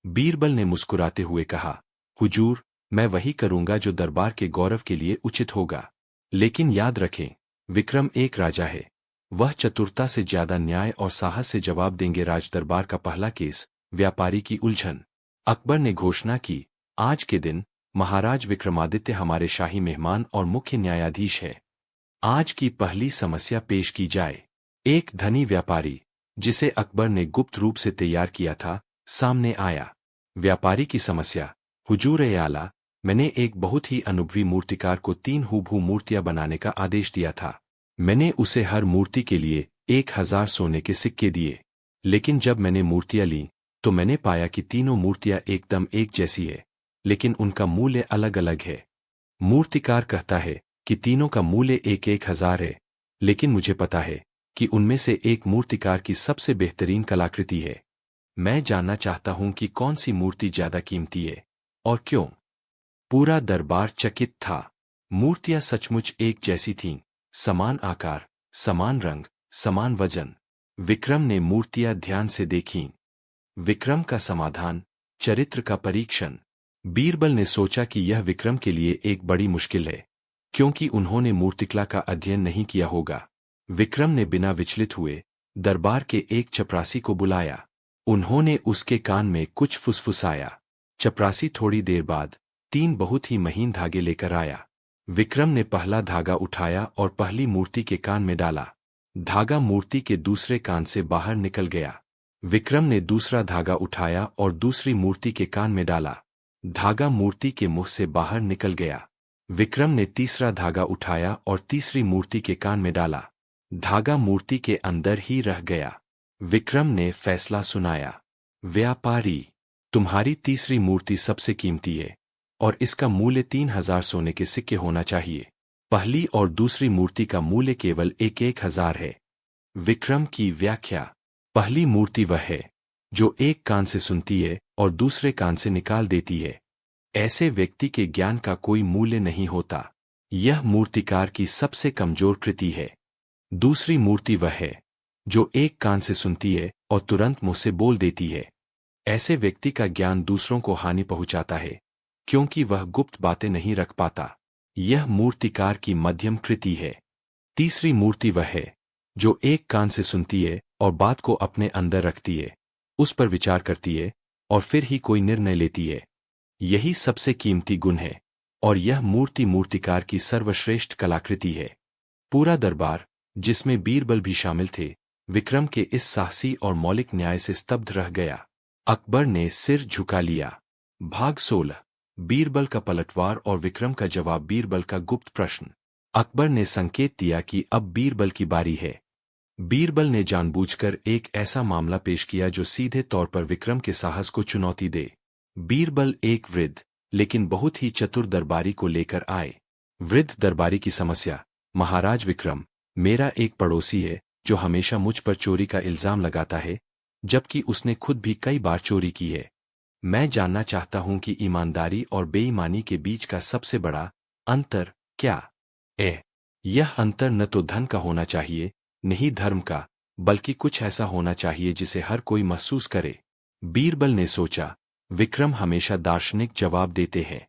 S1: बीरबल ने मुस्कुराते हुए कहा, हुजूर, मैं वही करूंगा जो दरबार के गौरव के लिए उचित होगा। लेकिन याद रखें, विक्रम एक राजा है। वह चतुरता से ज्यादा न्याय और साहस से जवाब देंगे। राजदरबार का पहला केस, व्यापारी की उलझन। अकबर ने घोषणा की, आज के दिन महाराज विक्रमादित्य हमारे शाही मेहमान और मुख्य न्यायाधीश है। आज की पहली समस्या पेश की जाए। एक धनी व्यापारी, जिसे अकबर ने गुप्त रूप से तैयार किया था, सामने आया। व्यापारी की समस्या, हुजूर ए आला, मैंने एक बहुत ही अनुभवी मूर्तिकार को 3 हूबहू मूर्तियां बनाने का आदेश दिया था। मैंने उसे हर मूर्ति के लिए 1000 सोने के सिक्के दिए। लेकिन जब मैंने मूर्तियां लीं, तो मैंने पाया कि तीनों मूर्तियां एकदम एक जैसी है, लेकिन उनका मूल्य अलग अलग है। मूर्तिकार कहता है कि तीनों का मूल्य 1000 है, लेकिन मुझे पता है कि उनमें से एक मूर्तिकार की सबसे बेहतरीन कलाकृति है। मैं जानना चाहता हूं कि कौन सी मूर्ति ज्यादा कीमती है और क्यों। पूरा दरबार चकित था। मूर्तियां सचमुच एक जैसी थीं, समान आकार, समान रंग, समान वजन। विक्रम ने मूर्तियां ध्यान से देखीं। विक्रम का समाधान, चरित्र का परीक्षण। बीरबल ने सोचा कि यह विक्रम के लिए एक बड़ी मुश्किल है, क्योंकि उन्होंने मूर्तिकला का अध्ययन नहीं किया होगा। विक्रम ने बिना विचलित हुए दरबार के एक चपरासी को बुलाया। उन्होंने उसके कान में कुछ फुसफुसाया। चपरासी थोड़ी देर बाद 3 बहुत ही महीन धागे लेकर आया। विक्रम ने पहला धागा उठाया और पहली मूर्ति के कान में डाला। धागा मूर्ति के दूसरे कान से बाहर निकल गया। विक्रम ने दूसरा धागा उठाया और दूसरी मूर्ति के कान में डाला। धागा मूर्ति के मुंह से बाहर निकल गया। विक्रम ने तीसरा धागा उठाया और तीसरी मूर्ति के कान में डाला। धागा मूर्ति के अंदर ही रह गया। विक्रम ने फैसला सुनाया, व्यापारी, तुम्हारी तीसरी मूर्ति सबसे कीमती है और इसका मूल्य 3000 सोने के सिक्के होना चाहिए। पहली और दूसरी मूर्ति का मूल्य केवल 1000 है। विक्रम की व्याख्या। पहली मूर्ति वह है जो एक कान से सुनती है और दूसरे कान से निकाल देती है। ऐसे व्यक्ति के ज्ञान का कोई मूल्य नहीं होता। यह मूर्तिकार की सबसे कमजोर कृति है। दूसरी मूर्ति वह है जो एक कान से सुनती है और तुरंत मुंह से बोल देती है। ऐसे व्यक्ति का ज्ञान दूसरों को हानि पहुंचाता है, क्योंकि वह गुप्त बातें नहीं रख पाता। यह मूर्तिकार की मध्यम कृति है। तीसरी मूर्ति वह है जो एक कान से सुनती है और बात को अपने अंदर रखती है, उस पर विचार करती है और फिर ही कोई निर्णय लेती है। यही सबसे कीमती गुण है और यह मूर्ति मूर्तिकार की सर्वश्रेष्ठ कलाकृति है। पूरा दरबार, जिसमें बीरबल भी शामिल थे, विक्रम के इस साहसी और मौलिक न्याय से स्तब्ध रह गया। अकबर ने सिर झुका लिया। भाग 16। बीरबल का पलटवार और विक्रम का जवाब। बीरबल का गुप्त प्रश्न। अकबर ने संकेत दिया कि अब बीरबल की बारी है। बीरबल ने जानबूझकर एक ऐसा मामला पेश किया जो सीधे तौर पर विक्रम के साहस को चुनौती दे। बीरबल एक वृद्ध लेकिन बहुत ही चतुर दरबारी को लेकर आए। वृद्ध दरबारी की समस्या, महाराज विक्रम, मेरा एक पड़ोसी है जो हमेशा मुझ पर चोरी का इल्जाम लगाता है, जबकि उसने खुद भी कई बार चोरी की है। मैं जानना चाहता हूं कि ईमानदारी और बेईमानी के बीच का सबसे बड़ा अंतर क्या है। यह अंतर न तो धन का होना चाहिए, नहीं धर्म का, बल्कि कुछ ऐसा होना चाहिए जिसे हर कोई महसूस करे। बीरबल ने सोचा, विक्रम हमेशा दार्शनिक जवाब देते हैं।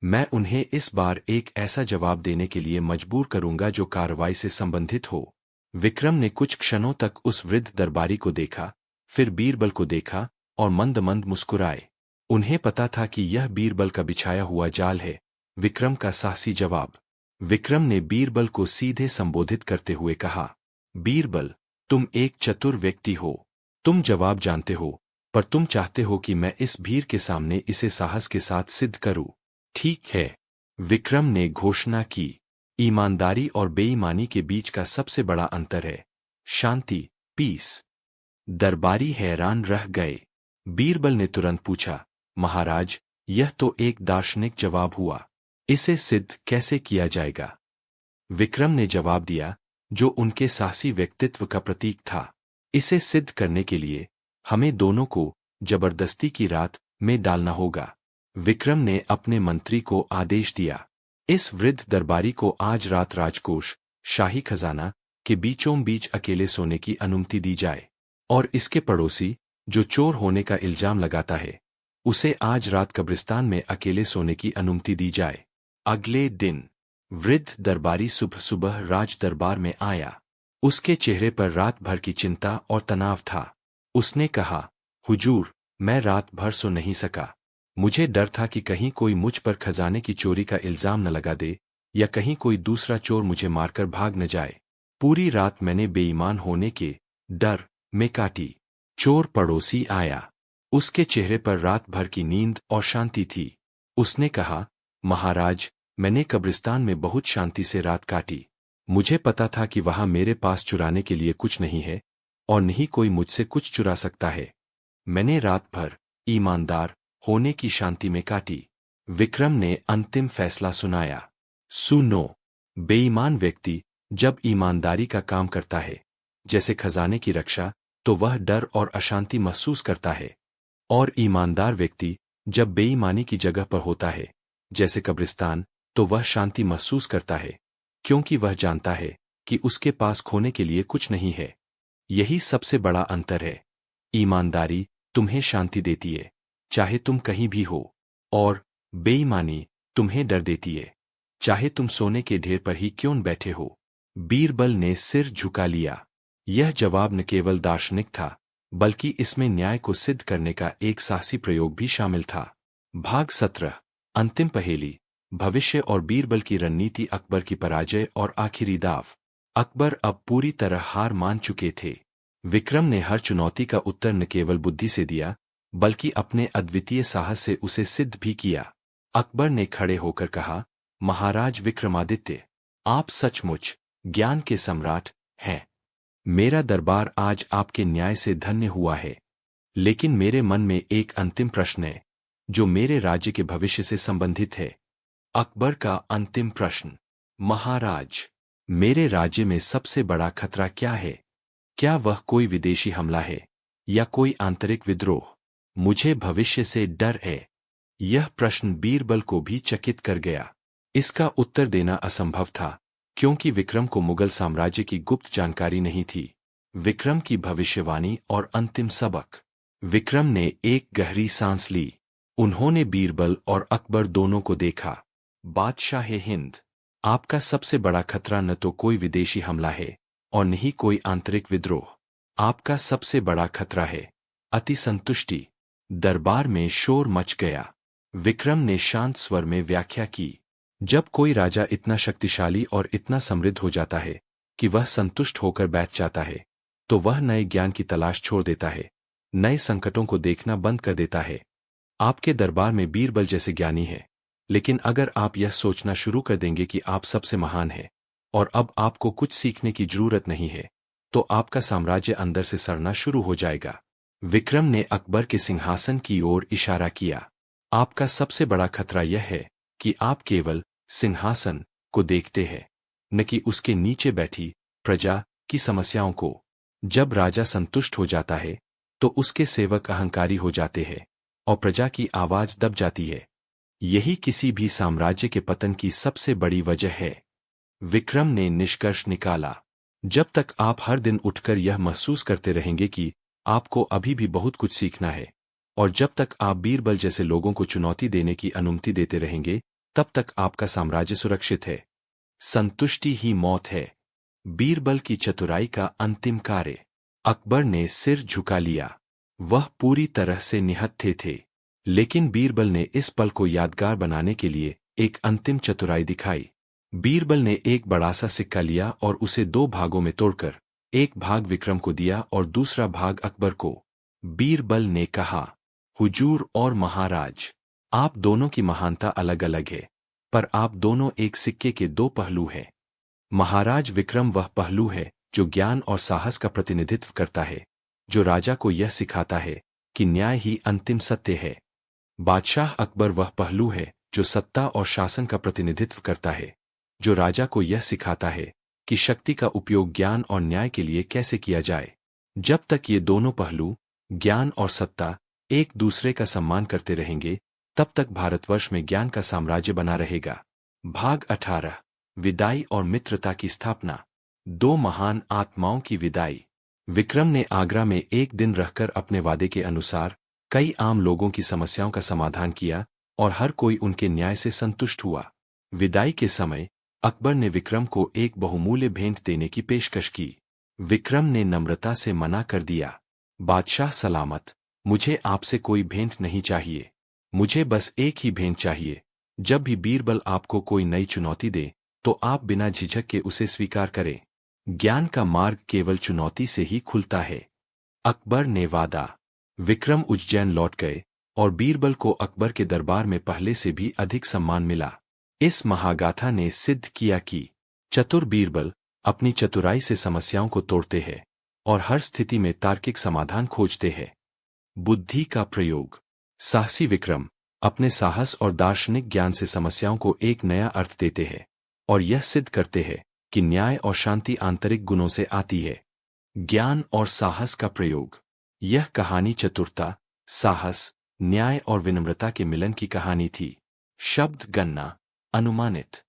S1: मैं उन्हें इस बार एक ऐसा जवाब देने के लिए मजबूर करूंगा जो कार्रवाई से संबंधित हो। विक्रम ने कुछ क्षणों तक उस वृद्ध दरबारी को देखा, फिर बीरबल को देखा और मंद मंद मुस्कुराए। उन्हें पता था कि यह बीरबल का बिछाया हुआ जाल है। विक्रम का साहसी जवाब। विक्रम ने बीरबल को सीधे संबोधित करते हुए कहा, बीरबल, तुम एक चतुर व्यक्ति हो। तुम जवाब जानते हो, पर तुम चाहते हो कि मैं इस भीड़ के सामने इसे साहस के साथ सिद्ध करूं। ठीक है, विक्रम ने घोषणा की। ईमानदारी और बेईमानी के बीच का सबसे बड़ा अंतर है शांति, पीस। दरबारी हैरान रह गए। बीरबल ने तुरंत पूछा, महाराज, यह तो एक दार्शनिक जवाब हुआ। इसे सिद्ध कैसे किया जाएगा? विक्रम ने जवाब दिया, जो उनके साहसी व्यक्तित्व का प्रतीक था। इसे सिद्ध करने के लिए हमें दोनों को जबरदस्ती की रात में डालना होगा। विक्रम ने अपने मंत्री को आदेश दिया, इस वृद्ध दरबारी को आज रात राजकोष, शाही खजाना के बीचों बीच अकेले सोने की अनुमति दी जाए, और इसके पड़ोसी, जो चोर होने का इल्जाम लगाता है, उसे आज रात कब्रिस्तान में अकेले सोने की अनुमति दी जाए। अगले दिन वृद्ध दरबारी सुबह सुबह राज दरबार में आया। उसके चेहरे पर रात भर की चिंता और तनाव था। उसने कहा, हुजूर, मैं रात भर सो नहीं सका। मुझे डर था कि कहीं कोई मुझ पर खजाने की चोरी का इल्जाम न लगा दे, या कहीं कोई दूसरा चोर मुझे मारकर भाग न जाए। पूरी रात मैंने बेईमान होने के डर में काटी। चोर पड़ोसी आया। उसके चेहरे पर रात भर की नींद और शांति थी। उसने कहा, महाराज, मैंने कब्रिस्तान में बहुत शांति से रात काटी। मुझे पता था कि वहां मेरे पास चुराने के लिए कुछ नहीं है और नहीं कोई मुझसे कुछ चुरा सकता है। मैंने रात भर ईमानदार होने की शांति में काटी। विक्रम ने अंतिम फैसला सुनाया। सुनो, बेईमान व्यक्ति जब ईमानदारी का काम करता है, जैसे खजाने की रक्षा, तो वह डर और अशांति महसूस करता है। और ईमानदार व्यक्ति जब बेईमानी की जगह पर होता है, जैसे कब्रिस्तान, तो वह शांति महसूस करता है, क्योंकि वह जानता है कि उसके पास खोने के लिए कुछ नहीं है। यही सबसे बड़ा अंतर है। ईमानदारी तुम्हें शांति देती है, चाहे तुम कहीं भी हो, और बेईमानी तुम्हें डर देती है, चाहे तुम सोने के ढेर पर ही क्यों बैठे हो। बीरबल ने सिर झुका लिया। यह जवाब न केवल दार्शनिक था, बल्कि इसमें न्याय को सिद्ध करने का एक साहसी प्रयोग भी शामिल था। भाग 17, अंतिम पहेली, भविष्य और बीरबल की रणनीति। अकबर की पराजय और आखिरी दाव। अकबर अब पूरी तरह हार मान चुके थे। विक्रम ने हर चुनौती का उत्तर न केवल बुद्धि से दिया, बल्कि अपने अद्वितीय साहस से उसे सिद्ध भी किया। अकबर ने खड़े होकर कहा, महाराज विक्रमादित्य, आप सचमुच ज्ञान के सम्राट हैं। मेरा दरबार आज आपके न्याय से धन्य हुआ है। लेकिन मेरे मन में एक अंतिम प्रश्न है, जो मेरे राज्य के भविष्य से संबंधित है। अकबर का अंतिम प्रश्न। महाराज, मेरे राज्य में सबसे बड़ा खतरा क्या है? क्या वह कोई विदेशी हमला है या कोई आंतरिक विद्रोह? मुझे भविष्य से डर है। यह प्रश्न बीरबल को भी चकित कर गया। इसका उत्तर देना असंभव था, क्योंकि विक्रम को मुगल साम्राज्य की गुप्त जानकारी नहीं थी। विक्रम की भविष्यवाणी और अंतिम सबक। विक्रम ने एक गहरी सांस ली। उन्होंने बीरबल और अकबर दोनों को देखा। बादशाह हिंद, आपका सबसे बड़ा खतरा न तो कोई विदेशी हमला है और न ही कोई आंतरिक विद्रोह। आपका सबसे बड़ा खतरा है अति संतुष्टि। दरबार में शोर मच गया। विक्रम ने शांत स्वर में व्याख्या की। जब कोई राजा इतना शक्तिशाली और इतना समृद्ध हो जाता है कि वह संतुष्ट होकर बैठ जाता है, तो वह नए ज्ञान की तलाश छोड़ देता है, नए संकटों को देखना बंद कर देता है। आपके दरबार में बीरबल जैसे ज्ञानी है, लेकिन अगर आप यह सोचना शुरू कर देंगे कि आप सबसे महान हैं और अब आपको कुछ सीखने की जरूरत नहीं है, तो आपका साम्राज्य अंदर से सड़ना शुरू हो जाएगा। विक्रम ने अकबर के सिंहासन की ओर इशारा किया। आपका सबसे बड़ा खतरा यह है कि आप केवल सिंहासन को देखते हैं, न कि उसके नीचे बैठी प्रजा की समस्याओं को। जब राजा संतुष्ट हो जाता है, तो उसके सेवक अहंकारी हो जाते हैं और प्रजा की आवाज दब जाती है। यही किसी भी साम्राज्य के पतन की सबसे बड़ी वजह है। विक्रम ने निष्कर्ष निकाला। जब तक आप हर दिन उठकर यह महसूस करते रहेंगे कि आपको अभी भी बहुत कुछ सीखना है, और जब तक आप बीरबल जैसे लोगों को चुनौती देने की अनुमति देते रहेंगे, तब तक आपका साम्राज्य सुरक्षित है। संतुष्टि ही मौत है। बीरबल की चतुराई का अंतिम कार्य। अकबर ने सिर झुका लिया। वह पूरी तरह से निहत्थे थे, लेकिन बीरबल ने इस पल को यादगार बनाने के लिए एक अंतिम चतुराई दिखाई। बीरबल ने एक बड़ा सा सिक्का लिया और उसे 2 भागों में तोड़कर एक भाग विक्रम को दिया और दूसरा भाग अकबर को। बीरबल ने कहा, हुजूर और महाराज, आप दोनों की महानता अलग अलग है, पर आप दोनों एक सिक्के के 2 पहलू हैं। महाराज विक्रम वह पहलू है जो ज्ञान और साहस का प्रतिनिधित्व करता है, जो राजा को यह सिखाता है कि न्याय ही अंतिम सत्य है। बादशाह अकबर वह पहलू है जो सत्ता और शासन का प्रतिनिधित्व करता है, जो राजा को यह सिखाता है कि शक्ति का उपयोग ज्ञान और न्याय के लिए कैसे किया जाए। जब तक ये दोनों पहलू, ज्ञान और सत्ता, एक दूसरे का सम्मान करते रहेंगे, तब तक भारतवर्ष में ज्ञान का साम्राज्य बना रहेगा। भाग 18, विदाई और मित्रता की स्थापना। 2 महान आत्माओं की विदाई। विक्रम ने आगरा में एक दिन रहकर अपने वादे के अनुसार कई आम लोगों की समस्याओं का समाधान किया और हर कोई उनके न्याय से संतुष्ट हुआ। विदाई के समय अकबर ने विक्रम को एक बहुमूल्य भेंट देने की पेशकश की। विक्रम ने नम्रता से मना कर दिया। बादशाह सलामत, मुझे आपसे कोई भेंट नहीं चाहिए। मुझे बस एक ही भेंट चाहिए। जब भी बीरबल आपको कोई नई चुनौती दे, तो आप बिना झिझक के उसे स्वीकार करें। ज्ञान का मार्ग केवल चुनौती से ही खुलता है। अकबर ने वादा। विक्रम उज्जैन लौट गए और बीरबल को अकबर के दरबार में पहले से भी अधिक सम्मान मिला। इस महागाथा ने सिद्ध किया कि चतुर बीरबल अपनी चतुराई से समस्याओं को तोड़ते हैं और हर स्थिति में तार्किक समाधान खोजते हैं। बुद्धि का प्रयोग। साहसी विक्रम अपने साहस और दार्शनिक ज्ञान से समस्याओं को एक नया अर्थ देते हैं और यह सिद्ध करते हैं कि न्याय और शांति आंतरिक गुणों से आती है। ज्ञान और साहस का प्रयोग। यह कहानी चतुरता, साहस, न्याय और विनम्रता के मिलन की कहानी थी। शब्द गणना। अनुमानित।